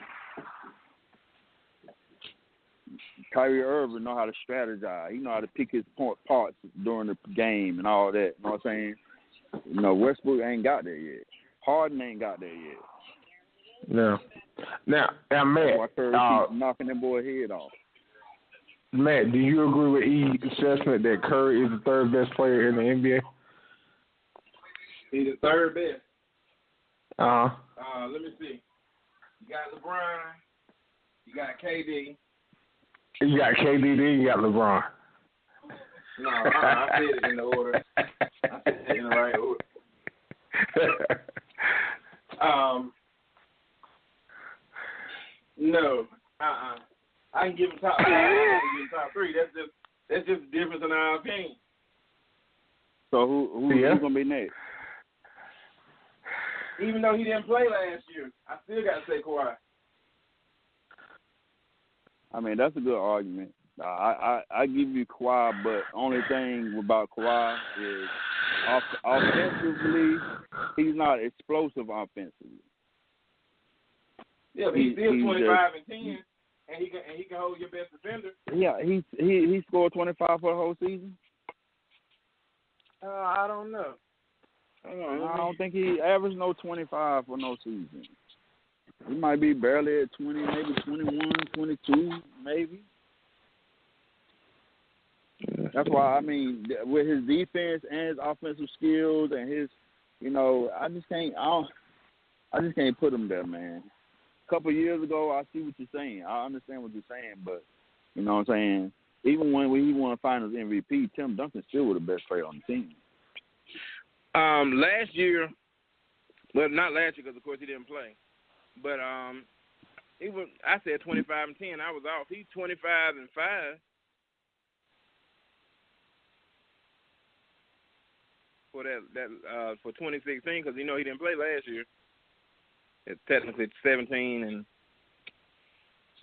Kyrie Irving know how to strategize. He know how to pick his parts during the game and all that. You know what I'm saying? Westbrook ain't got there yet. Harden ain't got there yet. No. Now, Matt, why Curry keep knocking them boy head off. Matt, do you agree with E's assessment that Curry is the third best player in the NBA? He's the third best. Let me see. You got LeBron. You got KD. You got KD, then you got LeBron. No, I said it in the order. I said it in the right order. No. I can give him top 3. I can give him top 3. That's just the difference in our opinion. So who's gonna be next? Even though he didn't play last year, I still got to say Kawhi. That's a good argument. I give you Kawhi, but only thing about Kawhi is offensively, he's not explosive offensively. Yeah, but he's still 25 and 10, and he can hold your best defender. Yeah, he scored 25 for the whole season. I don't know. I don't think he averaged no 25 for no season. He might be barely at 20, maybe 21, 22, maybe. That's why, with his defense and his offensive skills and his, I just can't put him there, man. A couple of years ago, I see what you're saying. I understand what you're saying, but, you know what I'm saying? even when he won Finals MVP, Tim Duncan still was the best player on the team. Last year, well, not last year because of course he didn't play, but he was. I said 25 and 10. I was off. He's 25 and 5 for that for 2016 because he didn't play last year. It's technically 17 and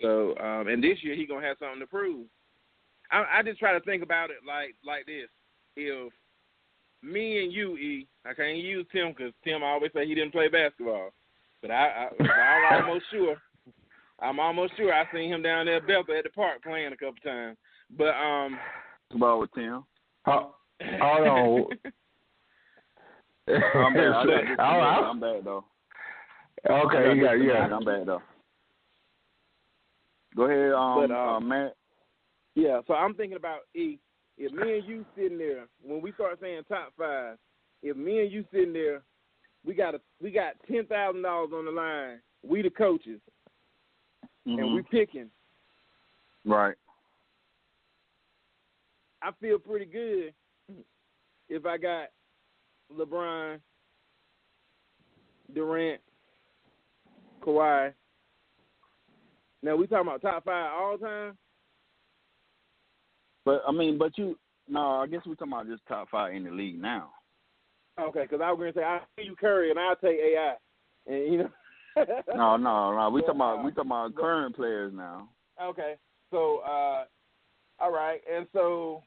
so and this year he's gonna have something to prove. I just try to think about it like this. If me and you, I can't use Tim because Tim always say he didn't play basketball, but I'm almost sure I seen him down there at Bethel at the park playing a couple times. But ball with Tim. Hold on. I'm back though. Okay, yeah. I'm back though. Go ahead, Matt. Yeah, so I'm thinking about if me and you sitting there when we start saying top 5, if me and you sitting there, we got $10,000 on the line. We the coaches, and we picking. Right. I feel pretty good if I got LeBron, Durant, Kawhi. Now we talking about top 5 all time. But I guess we're talking about just top 5 in the league now. Okay, because I was going to say I'll give you Curry and I'll take AI, and No. We talking about current players now. Okay, so all right, and so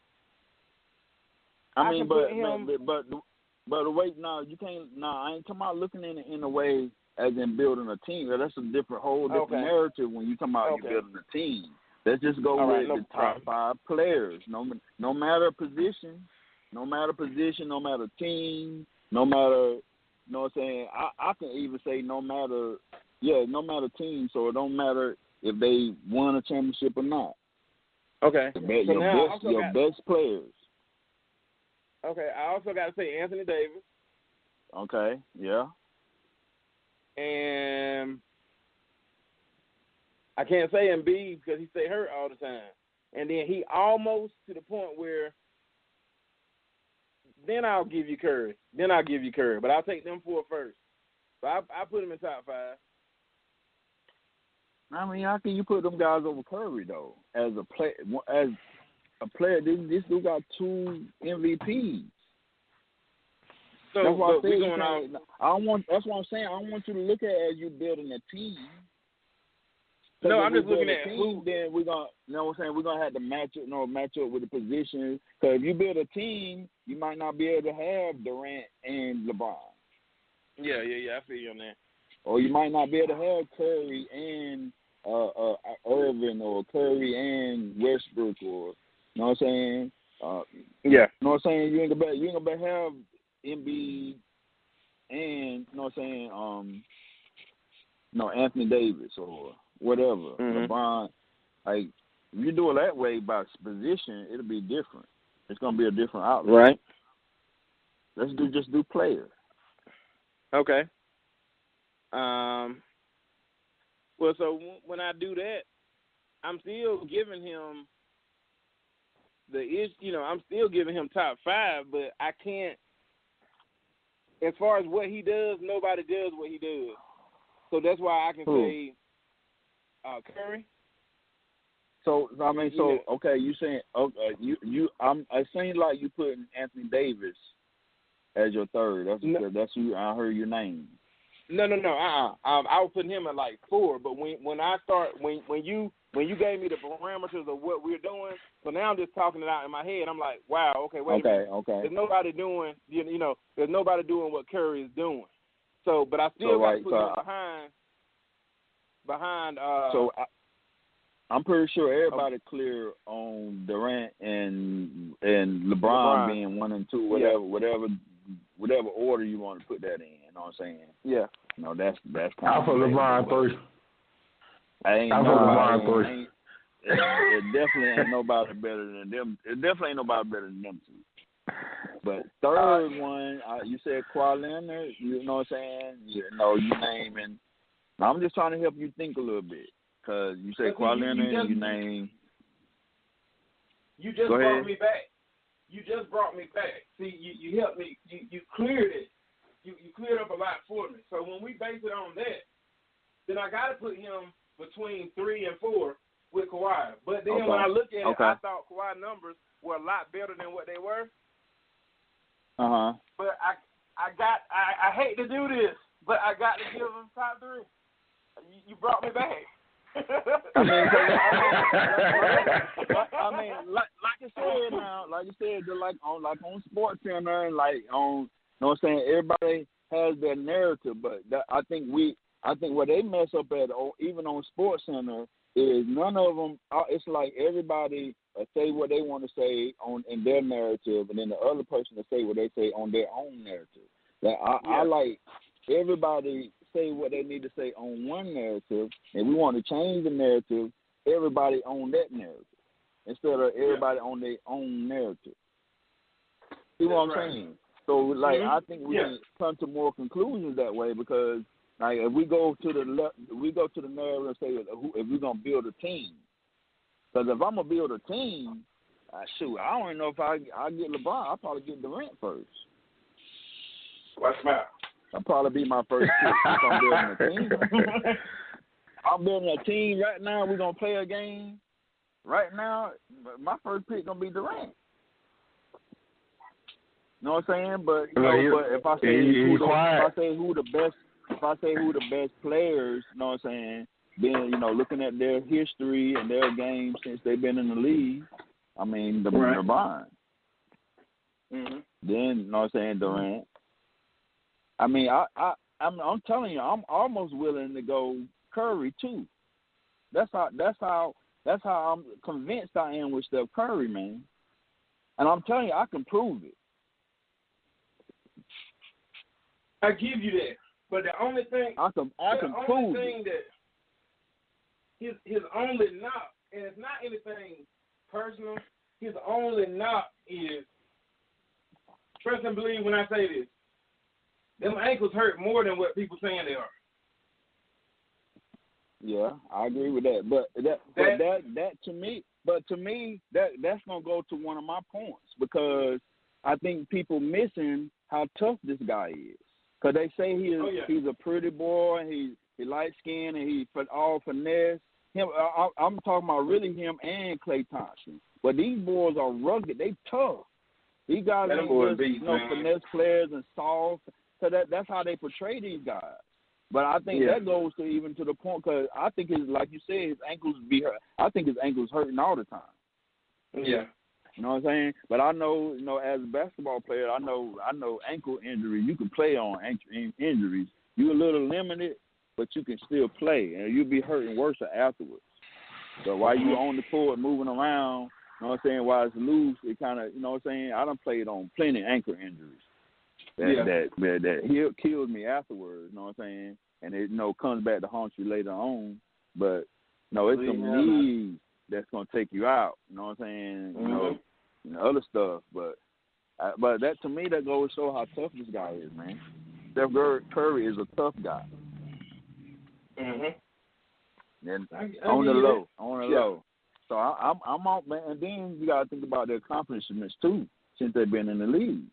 but the way you can't. I ain't talking about looking in a way as in building a team. That's a whole different narrative when you talking about you building a team. Let's just go with the top 5 players. No matter position, no matter team, no matter. You know what I'm saying? I can even say no matter team. So it don't matter if they won a championship or not. Okay. Your best players. Okay, I also got to say Anthony Davis. Okay, yeah. And I can't say Embiid because he stay hurt all the time. And then he almost to the point where then I'll give you Curry. But I'll take them 4 first. So I put him in top 5. How can you put them guys over Curry though? As a player, this dude got 2 MVPs. So that's why we're going on. That's what I'm saying. I don't want you to look at it as you building a team. No, I'm just looking at who. Then we're gonna, we're gonna have to match up with the position. Because if you build a team, you might not be able to have Durant and LeBron. Yeah. I feel you on that. Or you might not be able to have Curry and Irvin or Curry and Westbrook, or you know what I'm saying? Yeah. You know what I'm saying? You ain't gonna have Embiid and you know what I'm saying? Anthony Davis or whatever. LeBron. Like if you do it that way by position, it'll be different. It's gonna be a different outlook. Right. Let's just do players. Okay. Well, so when I do that, I'm still giving him I'm still giving him top 5, but I can't. As far as what he does, nobody does what he does. So that's why I can say Curry. So okay, you saying it seems like you putting Anthony Davis as your third. That's who I heard your name. No. I was putting him at like 4, but when you gave me the parameters of what we're doing, so now I'm just talking it out in my head. I'm like, wow, okay, wait a minute. Okay. There's nobody doing, there's nobody doing what Curry is doing. So, but I still got to put him behind. I'm pretty sure everybody clear on Durant and LeBron being 1 and 2, whatever order you want to put that in. You know what I'm saying? Yeah. No, that's kind of. I put LeBron 3. I put LeBron 3. It definitely ain't nobody better than them. It definitely ain't nobody better than them 2. But third one, you said Kawhi Leonard. You know what I'm saying? You naming. I'm just trying to help you think a little bit. Because you said Kawhi Leonard, you name. You just brought me back. You just brought me back. See, you helped me. You cleared it. You cleared up a lot for me. So when we base it on that, then I got to put him between 3 and 4 with Kawhi. But then when I look at it, I thought Kawhi numbers were a lot better than what they were. But I hate to do this, but I got to give him top 3. You brought me back. I mean, like you said now, on Sports Center and like on, you know what I'm saying, everybody has their narrative, but I think where they mess up at, even on Sports Center, is none of them. It's like everybody say what they want to say in their narrative, and then the other person to say what they say on their own narrative. I like everybody say what they need to say on one narrative, and we want to change the narrative, everybody on that narrative instead of everybody on their own narrative. See what I'm saying? So, like, I think we can come to more conclusions that way, because, like, if we go to the narrative and say if we're gonna build a team, because if I'm gonna build a team, I don't even know if I get LeBron. I'll probably get Durant first. What's that? That'll probably be my first pick if I'm building a team. I'm building a team right now. We're going to play a game. Right now, my first pick going to be Durant. You know what I'm saying? But, but if I say who the best players, you know what I'm saying, then, looking at their history and their games since they've been in the league, I mean, LeBron. Then, you know what I'm saying, Durant. I mean, I'm telling you, I'm almost willing to go Curry too. That's how I'm convinced I am with Steph Curry, man. And I'm telling you, I can prove it. I give you that, but the only thing I can prove it. That his only knock, and it's not anything personal. His only knock is, trust and believe when I say this, them ankles hurt more than what people saying they are. Yeah, I agree with that. But that to me, that's gonna go to one of my points, because I think people missing how tough this guy is. Because they say he's a pretty boy, and he light skinned, and he all finesse. I'm talking about really him and Klay Thompson. But these boys are rugged. They tough. These guys ain't just finesse players and soft. So that's how they portray these guys. But I think that goes to even to the point, because I think like you said, his ankles be hurt. I think his ankles hurting all the time. Yeah. You know what I'm saying? But I know, as a basketball player, I know ankle injury. You can play on ankle injuries. You're a little limited, but you can still play, and you'll be hurting worse afterwards. So while you're on the court moving around, you know what I'm saying, while it's loose, it kind of, you know what I'm saying, I done played on plenty of ankle injuries. That killed me afterwards, you know what I'm saying? And it, comes back to haunt you later on. But, it's some knees that's going to take you out, you know what I'm saying? Other stuff. But that, to me, that goes to show how tough this guy is, man. Steph Curry is a tough guy. And on the low. So I'm on, man. And then you got to think about their accomplishments, too, since they've been in the league.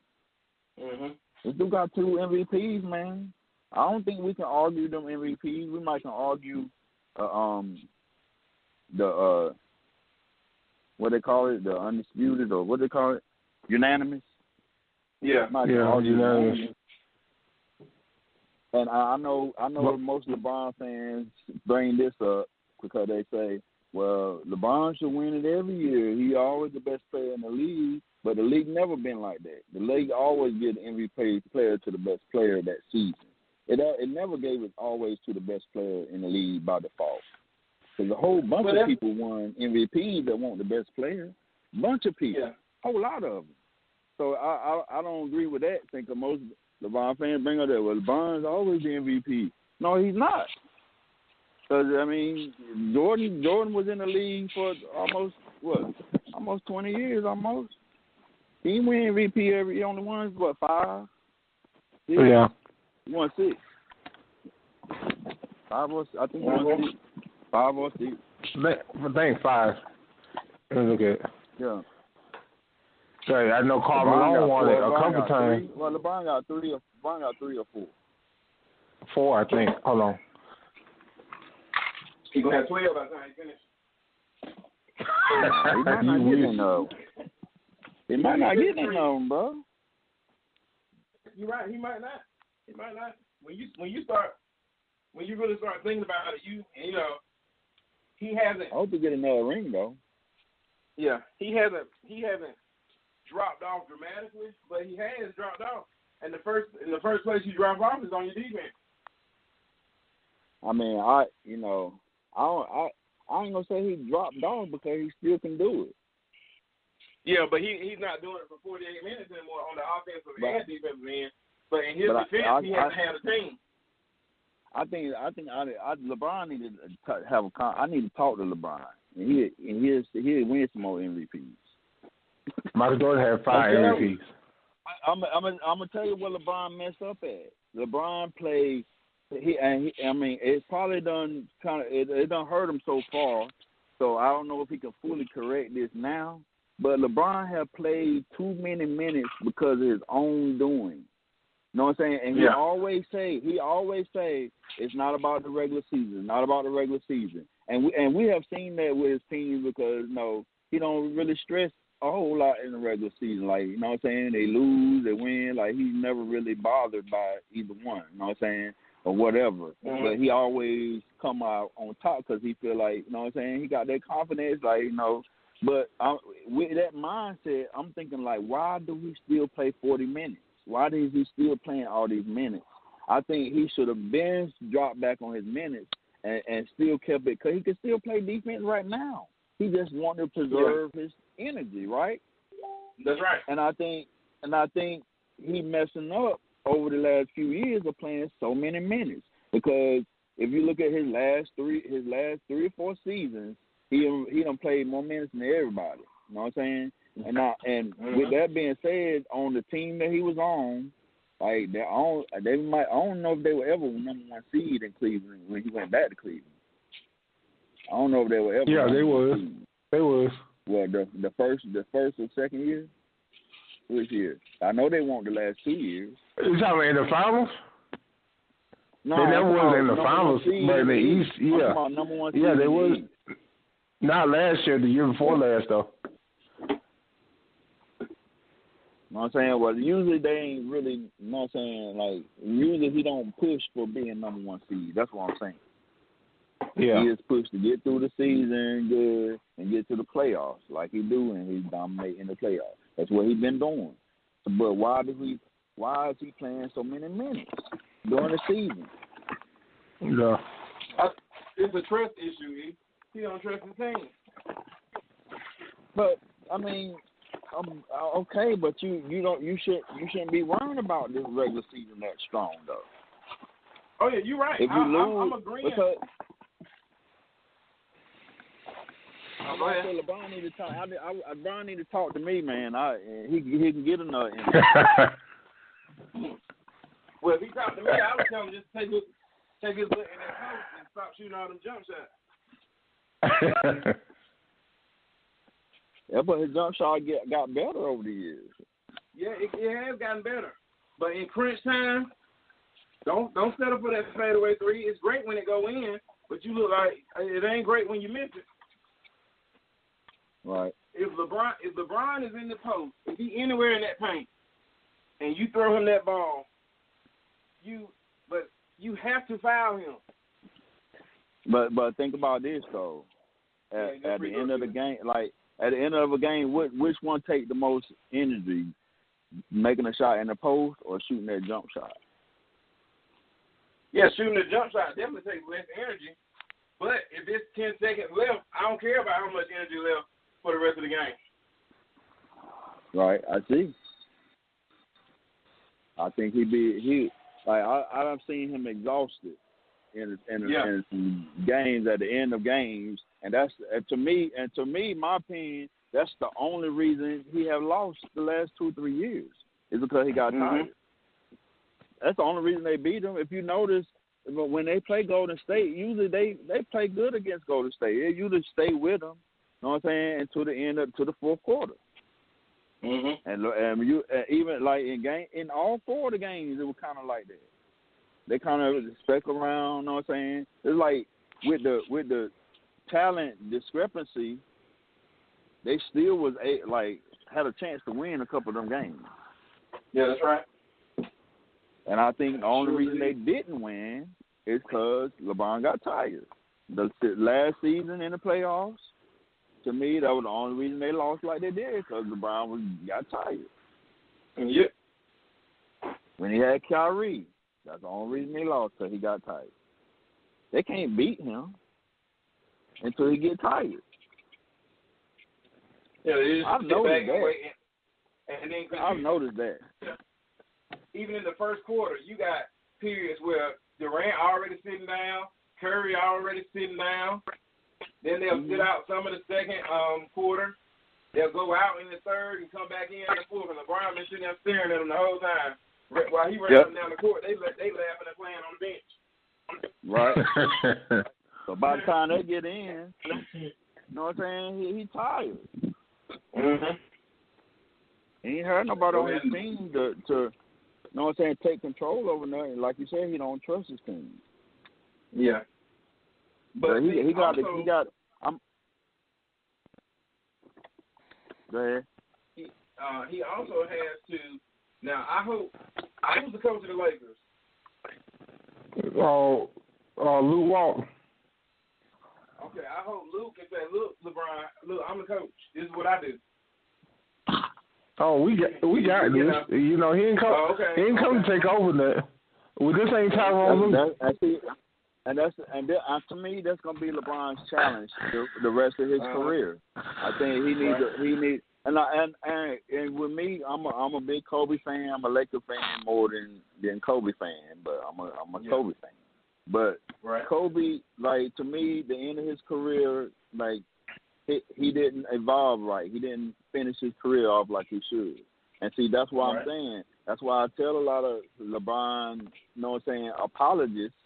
They do got 2 MVPs, man. I don't think we can argue them MVPs. We might can argue the what they call it, the undisputed, or what they call it, unanimous. Unanimous. And I know most LeBron fans bring this up because they say, well, LeBron should win it every year. He always the best player in the league. But the league never been like that. The league always give the MVP player to the best player that season. It never gave it always to the best player in the league by default. There's a whole bunch of people won MVPs that want the best player. Bunch of people. Whole lot of them. So I don't agree with that. I think most LeBron fans bring up that, well, LeBron's always the MVP. No, he's not. Because, I mean, Jordan was in the league for almost 20 years almost. He win MVP he only won, 5? 6? Yeah. He won 6. 5 or 6. I think he won 6. 5 or 6. I think 5. Let me look at it. Yeah. Say, I know Karl Malone won it a couple times. Well, LeBron got three or four. 4, I think. Hold on. He gonna have 12 by the time he finish. He might not get in though. He might not get in though, bro. You're right. He might not. When you really start thinking about it, he hasn't. I hope he get another ring though. Yeah, he hasn't dropped off dramatically, but he has dropped off. And the first place you drop off is on your defense. I mean, I ain't gonna say he dropped off because he still can do it. Yeah, but he's not doing it for 48 minutes anymore on the offensive and defensive end. But in his defense, he hasn't had a team. I think LeBron needed to have I need to talk to LeBron, and he'll win some more MVPs. Michael Jordan had 5 MVPs. I'm gonna tell you what LeBron messed up at. LeBron played. It probably done it done hurt him so far. So I don't know if he can fully correct this now. But LeBron have played too many minutes because of his own doing. You know what I'm saying? And he always say it's not about the regular season, And we have seen that with his teams because he don't really stress a whole lot in the regular season. Like, you know what I'm saying? They lose, they win. Like, he's never really bothered by either one. You know what I'm saying? Or whatever. Mm-hmm. But he always come out on top because he feel like, you know what I'm saying? He got that confidence, like, But with that mindset, I'm thinking, like, why do he still play 40 minutes? Why is he still playing all these minutes? I think he should have been dropped back on his minutes and still kept it because he can still play defense right now. He just wanted to preserve his energy, right? That's right. And I think he messing up over the last few years of playing so many minutes because if you look at his last three or four seasons, he done played more minutes than everybody. You know what I'm saying? And with that being said, on the team that he was on, like I don't know if they were ever number 1 seed in Cleveland when he went back to Cleveland. I don't know if they were ever. Yeah, they was. They was. Well, the first or second year? Which year? I know they won the last 2 years. You talking about in the finals? No, they never was in the finals, but in the East, yeah. Number 1 yeah, seed they was. Not last year, the year before last, though. You know what I'm saying? Well, usually they ain't really, you know what I'm saying? Like, usually he don't push for being number 1 seed. That's what I'm saying. Yeah. He is pushed to get through the season good and get to the playoffs like he do, and he dominate in the playoffs. That's what he's been doing. But why is he playing so many minutes during the season? Yeah. It's a trust issue. He don't trust his team. But I mean, okay, but you shouldn't be worrying about this regular season that strong though. Oh yeah, you're right. If you lose, I'm agreeing. Because LeBron need to talk. LeBron need to talk to me, man. He can get another. Well, if he talked to me, I would tell him just take his look in that post and stop shooting all them jump shots. Yeah, but his jump shot got better over the years. Yeah, it has gotten better. But in crunch time, don't settle for that fadeaway 3. It's great when it go in, but you look like it ain't great when you miss it. Right. If LeBron is in the post, if he anywhere in that paint, and you throw him that ball, you have to foul him. But think about this though. At the end of the game, like at the end of a game, which one take the most energy, making a shot in the post or shooting that jump shot? Yeah, shooting the jump shot definitely takes less energy. But if it's 10 seconds left, I don't care about how much energy left for the rest of the game. Right, I see. I think I've seen him exhausted in some games at the end of games, and that's to me, my opinion, that's the only reason he have lost the last 2-3 years is because he got tired. That's the only reason they beat him. If you notice, when they play Golden State, usually they play good against Golden State. They usually stay with them. You know what I'm saying? To the fourth quarter. And you even like in all 4 of the games, it was kind of like that. They kind of spec around. You know what I'm saying? It's like with the talent discrepancy, they still was had a chance to win a couple of them games. Yeah, that's right. And I think the only reason they didn't win is because LeBron got tired. The last season in the playoffs, to me, that was the only reason they lost like they did, because LeBron got tired. Yeah. When he had Kyrie, that's the only reason they lost, because he got tired. They can't beat him until he get tired. Yeah, they just I've sit noticed back and that. wait. And then I've noticed that. Even in the first quarter, you got periods where Durant already sitting down, Curry already sitting down. Then they'll sit out some of the second quarter. They'll go out in the third and come back in the fourth. And LeBron been sitting there staring at them the whole time. While he ran up and down the court, they laughing and playing on the bench. Right. So by the time they get in, you know what I'm saying, he tired. He ain't heard nobody on his team to you know what I'm saying, take control over nothing. Like you said, he don't trust his team. Yeah. But he got. Go ahead. He also has to. Now I hope. Who's the coach of the Lakers? Luke Walton. Okay, I hope Luke can say, "Look, LeBron, look, I'm the coach. This is what I do." Oh, we got this. You know, he didn't come. Okay. He didn't come to take over that. Well, this ain't Tyrone Lue. To me, that's gonna be LeBron's challenge the rest of his career. I think he needs. And with me, I'm a big Kobe fan. I'm a Laker fan more than Kobe fan, but I'm a Kobe fan. But Kobe, like, to me, the end of his career, like, he didn't evolve right. He didn't finish his career off like he should. And see, that's why I'm saying. That's why I tell a lot of LeBron, you know what I'm saying, apologists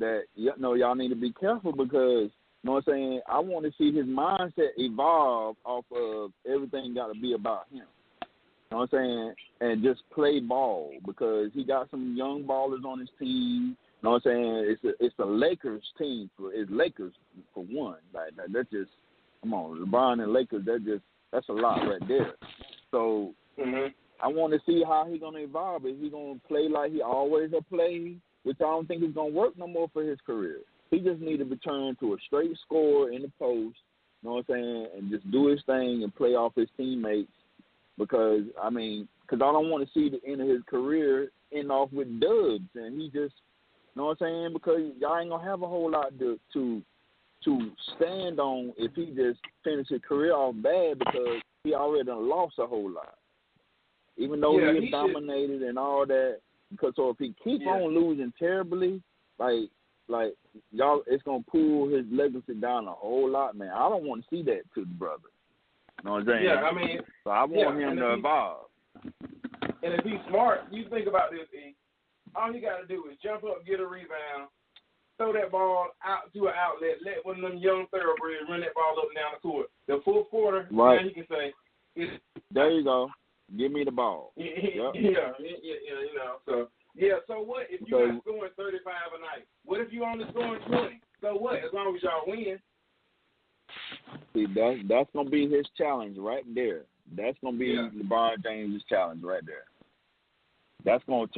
that, you know, y'all need to be careful because, you know what I'm saying, I want to see his mindset evolve off of everything got to be about him. You know what I'm saying? And just play ball because he got some young ballers on his team. You know what I'm saying? It's a Lakers team. It's Lakers for one. Like, that's just, come on, LeBron and Lakers, that's a lot right there. So I want to see how he's going to evolve. Is he going to play like he always has played, which I don't think is going to work no more for his career. He just need to return to a straight score in the post, you know what I'm saying, and just do his thing and play off his teammates because I don't want to see the end of his career end off with dubs, and he just, you know what I'm saying, because y'all ain't going to have a whole lot to stand on if he just finished his career off bad because he already done lost a whole lot. Even though he dominated and all that, because so if he keep on losing terribly, like y'all, it's gonna pull his legacy down a whole lot, man. I don't want to see that to the brother. You know what I'm saying? Yeah, I mean, so I want him to evolve. And if he's smart, you think about this, all he got to do is jump up, get a rebound, throw that ball out to an outlet, let one of them young thoroughbreds run that ball up and down the court. The fourth quarter, now he can say, there you go. Give me the ball. Yeah, you know. So what if you're not scoring 35 a night? What if you only scoring 20? So what? As long as y'all win. See, that's gonna be his challenge right there. That's gonna be LeBron James' challenge right there. That's gonna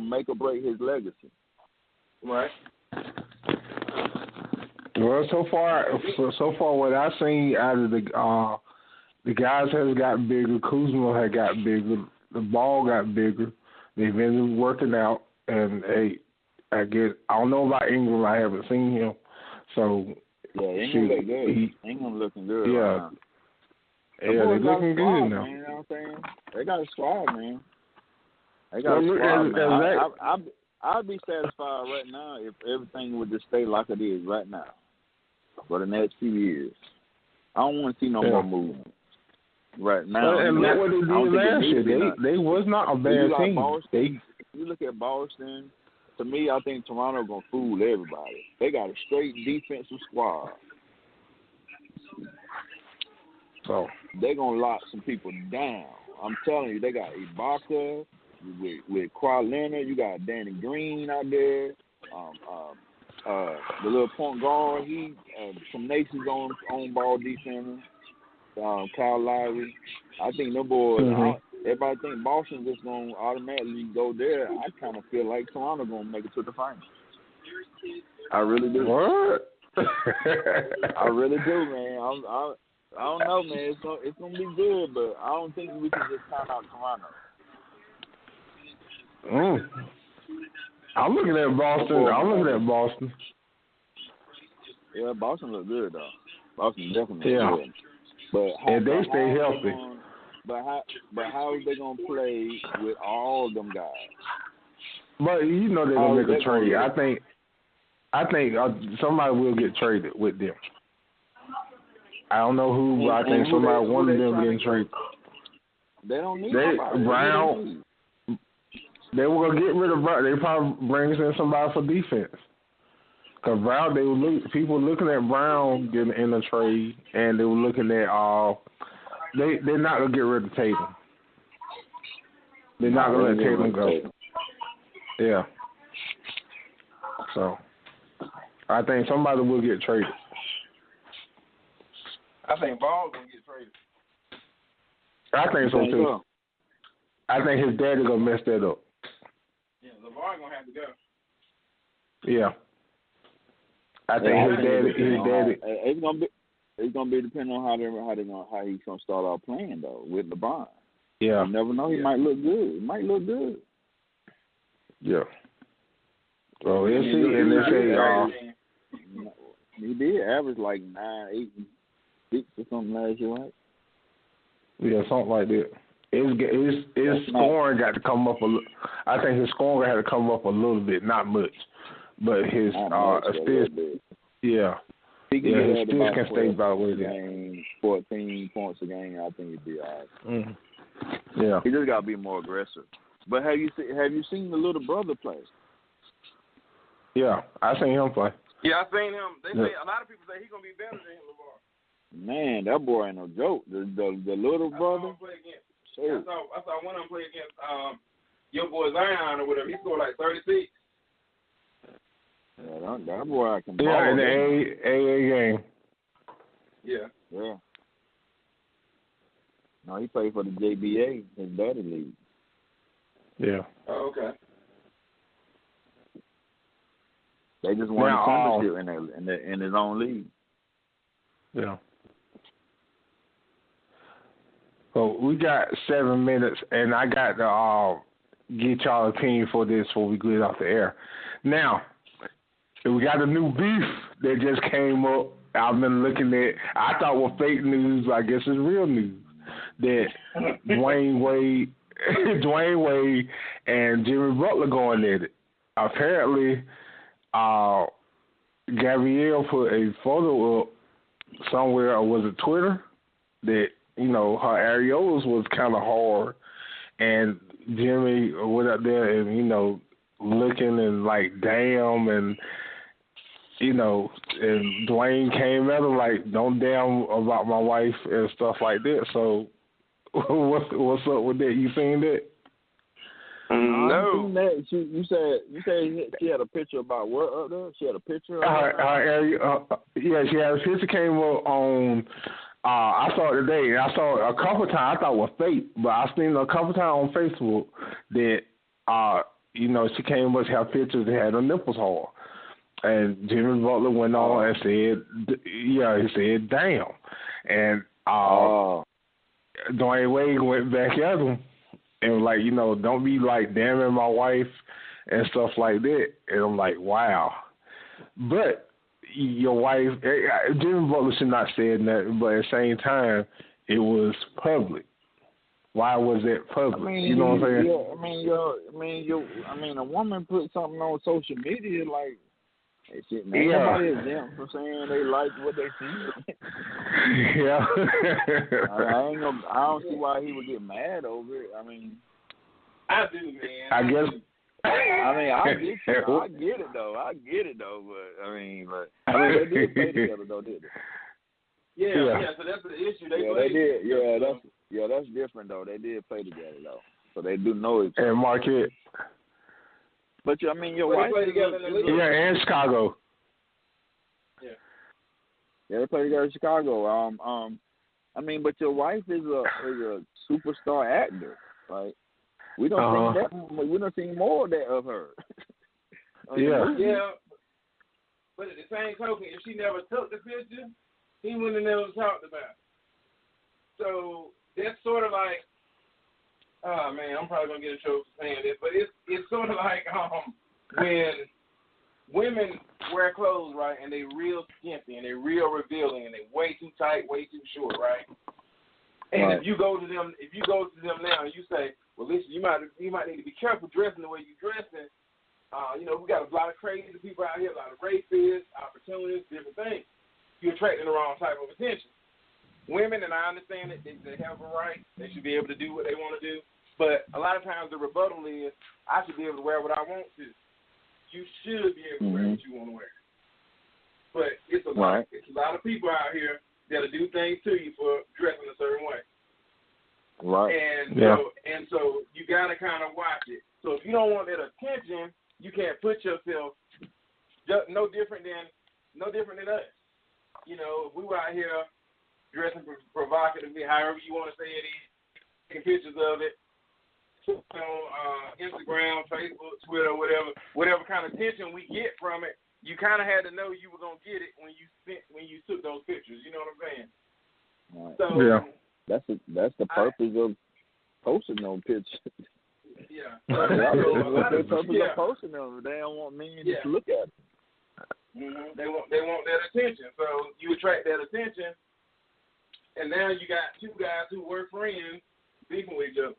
make or break his legacy. Right. Well, so far, what I've seen out of the guys has gotten bigger. Kuzma had got bigger. The ball got bigger. They've been working out, and I don't know about Ingram. I haven't seen him, so Ingram look good. Ingram looking good. Yeah, right now. They're looking good now. Man, you know what I'm saying? They got a squad, man. They got a squad, man. I'd be satisfied right now if everything would just stay like it is right now for the next few years. I don't want to see no more movement. Right now, and look what they did last year. They was not a bad team. Boston, you look at Boston. To me, I think Toronto gonna fool everybody. They got a straight defensive squad, so they gonna lock some people down. I'm telling you, they got Ibaka with Kawhi Leonard. You got Danny Green out there. The little point guard, he some nations on ball defender. Kyle Lowry. I think them boys. Everybody think Boston just gonna automatically go there. I kind of feel like Toronto gonna make it to the finals. I really do. What? I really do, man. I don't know, man. It's gonna be good, but I don't think we can just count out Toronto. I'm looking at Boston. Yeah, Boston look good though. Boston definitely good. But if they stay healthy. How is they gonna play with all them guys? But you know they're gonna make a trade. I think somebody will get traded with them. I don't know who, but I think one of them getting traded. They don't need Brown. They were gonna get rid of Brown. They probably brings in somebody for defense. Cause Brown, people looking at Brown getting in the trade, and they were looking at they're not gonna get rid of Tatum. They're not gonna let Tatum go. Yeah. So I think somebody will get traded. I think Ball's gonna get traded. I think so too. I think his daddy gonna mess that up. Yeah, LeVar gonna have to go. Yeah. I think his daddy. It's gonna be depending on how he's gonna start out playing though with LeBron. Yeah. You never know. He might look good. Yeah. Well, we'll see. And they say he did average like 9, 8, and 6 or something last year, right? Yeah, something like that. His scoring got to come up a little. I think his scoring had to come up a little bit, not much, but his assists. Yeah. His assists can stay about where they 14 points a game. I think he'd be all right. Yeah. He just got to be more aggressive. But have you seen the little brother play? Yeah, I seen him play. Yeah, I seen him. They say a lot of people say he's gonna be better than LeVar. Man, that boy ain't no joke. The little brother. I saw one of them play against your boy Zion or whatever. He scored like 36. Yeah, that boy can ball. Yeah, in the AA game. Yeah. No, he played for the JBA, his daddy league. Yeah. Oh, okay. They just won a championship in his own league. Yeah. So we got 7 minutes, and I got to get y'all opinion for this before we get off the air. Now, we got a new beef that just came up. I've been looking at. I thought was fake news, but I guess it's real news. That Dwayne Wade and Jimmy Butler going at it. Apparently, Gabrielle put a photo up somewhere, or was it Twitter, that, you know, her areolas was kind of hard, and Jimmy went up there and, you know, looking and like, damn, and, you know, and Dwayne came at him like, don't damn about my wife and stuff like that. So what's up with that? You seen that? No. That. You said she had a picture about what up there? She had a picture of her area. Yeah, she had a picture came up on. I saw it today, and I saw it a couple times. I thought it was fake, but I seen it a couple times on Facebook that you know, she came up, had pictures that had her nipples hard. And Jimmy Butler went on and said, he said, damn. And Dwayne Wade went back at him and was like, you know, don't be like damning my wife and stuff like that. And I'm like, wow. But your wife, Jimmy Butler should not say that, but at the same time, it was public. Why was it public? I mean, you know what I'm saying? A woman put something on social media like, hey, shit, man, yeah. Nobody is them for saying they like what they see. Yeah. I don't see why he would get mad over it. I mean, I do, man. I guess. I get it though. But they did play together though, didn't they? Yeah. So that's the issue. They did. Yeah, that's different though. They did play together though, so they do know each other. And Marquette. But I mean, your wife play together in the league. Yeah, and Chicago. Yeah, they play together in Chicago. I mean, but your wife is a superstar actor, right? We don't think that. We don't see more of that of her. Yeah. But at the same token, if she never took the picture, he wouldn't have never talked about it. So that's sort of like, oh man, I'm probably gonna get in trouble for saying this, but it's sort of like when women wear clothes, right, and they real skimpy and they real revealing and they way too tight, way too short, right? And if you go to them now and you say, well, listen, you might need to be careful dressing the way you're dressing. We got a lot of crazy people out here, a lot of rapists, opportunists, different things. You're attracting the wrong type of attention. Women, and I understand that they have a right, they should be able to do what they want to do. But a lot of times the rebuttal is, I should be able to wear what I want to. You should be able to wear what you want to wear. But it's a lot of people out here that'll do things to you for dressing a certain way. Right. And so you gotta kind of watch it. So if you don't want that attention, you can't put yourself just no different than us. If we were out here dressing provocatively, however you want to say it, taking pictures of it on Instagram, Facebook, Twitter, whatever kind of attention we get from it, you kind of had to know you were gonna get it when you took those pictures. You know what I'm saying? Right. So that's the purpose of posting those pictures. Yeah. That's the purpose of posting them. They don't want men to look at them. Mm-hmm. They want that attention. So you attract that attention, and now you got two guys who were friends beefing with each other.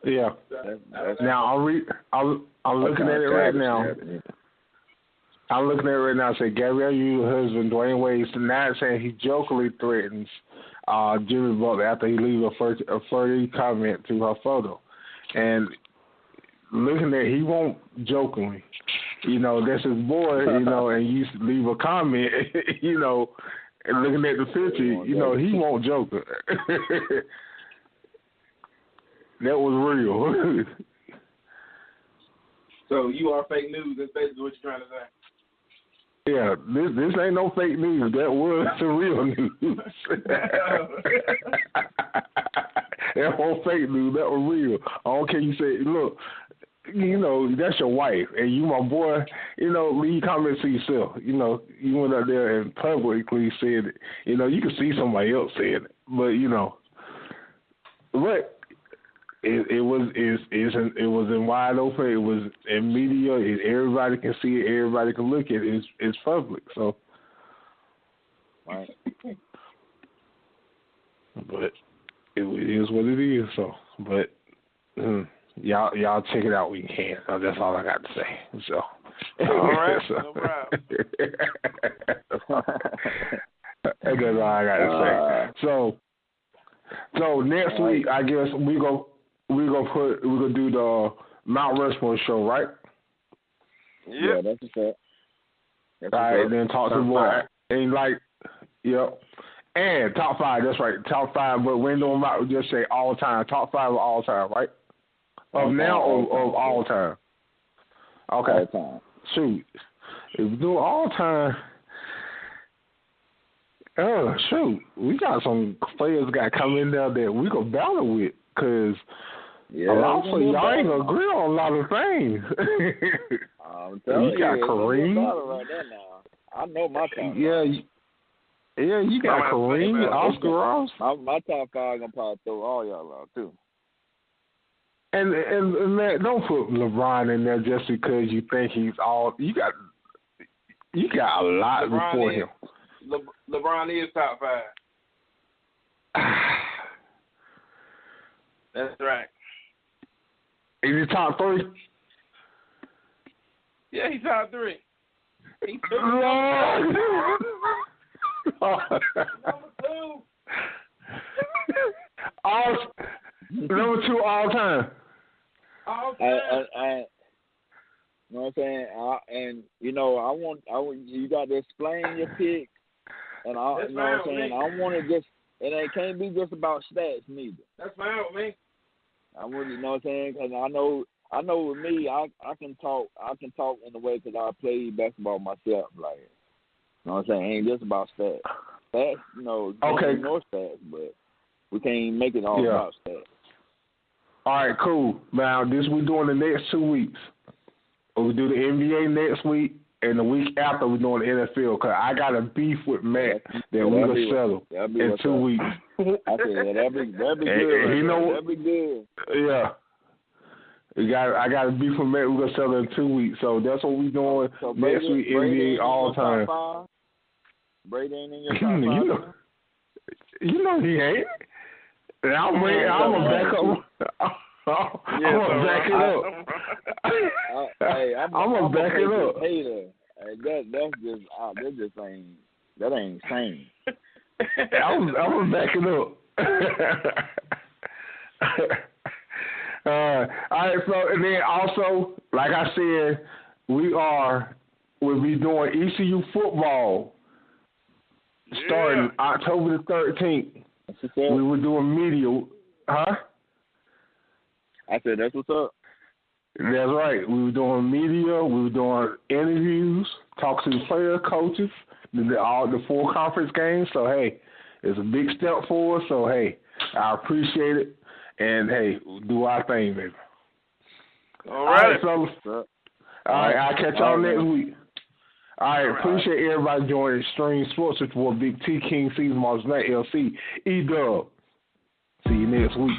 Yeah. Now I'm looking at it right now. I'm looking at it right now. Say Gabrielle Union's husband Dwayne Wade tonight saying he jokingly threatens Jimmy Butler after he leaves a further comment to her photo, and looking at he won't jokingly. That's his boy. And you leave a comment. And looking at the picture, he won't joke. That was real. So you are fake news. That's basically what you're trying to say. Yeah, this ain't no fake news. That was the real news. That wasn't fake news. That was real. I don't care. You say, look, that's your wife, and you my boy. Leave comments to yourself. You went out there and publicly said it. You can see somebody else saying it, but but. It was in wide open. It was in media. Everybody can see it. Everybody can look at it. It's public. So, right. But it is what it is. So, but y'all check it out when you can. So that's all I got to say. So, all right, no problem. That's all I got to say. So next week, I guess we're gonna do the Mount Rushmore show, right? Yeah, that's a fact. All right, and then talk to the boy and and top 5. That's right, top 5. But we ain't doing about just say all time. Top 5 of all time, right? Of now or of all time? Okay. All time. Shoot, if we do all time. Oh shoot, we got some players got come in there that we can battle with, cause a lot of y'all ain't gonna agree on a lot of things. I'm telling you got Kareem. Right there now. I know my top. Yeah, you got Kareem, Oscar Ross. My top 5 gonna probably throw all y'all out too. And man, don't put LeBron in there just because you think he's all. You got a lot LeBron before him. LeBron is top 5. That's right. Is he top 3? Yeah, he's top 3. He's number 2. Number 2 all time. All time. I you know what I'm saying? I want you got to explain your pick, and I, you know what I'm saying? it can't be just about stats neither. That's fine with me. I wouldn't, you know what I'm saying? Because I know with me, I can talk in a way because I played basketball myself. Like, you know what I'm saying? It ain't just about stats. Stats, you know, okay, no stats, but we can't make it all about stats. All right, cool. Now, this we're doing the next 2 weeks. We'll do the NBA next week, and the week after we're doing the NFL. Because I got a beef with Matt that we're going to settle in 2 weeks. I said, that'd be good. That'd be good. Yeah. I got a beef with Matt. We're going to settle in 2 weeks. So that's what we're doing next week, NBA all the time. Brady ain't in your top 5? You know he ain't. I'm going to back up. I'm gonna back it up. I'm gonna back it up. Hater. That just ain't sane. I'm gonna back it up. All right, so and then also, like I said, we'll be doing ECU football starting October the 13th. We were doing media, huh? I said, that's what's up. That's right. We were doing media. We were doing interviews, talking to the players, coaches, all the 4 conference games. So, hey, it's a big step forward. So, hey, I appreciate it. And, hey, we'll do our thing, baby. All right, fellas. All right, I'll catch y'all next week. All right, appreciate everybody joining Extreme Sports with Big T, King, Cees, Marshall, LC, E-Dub. See you next week.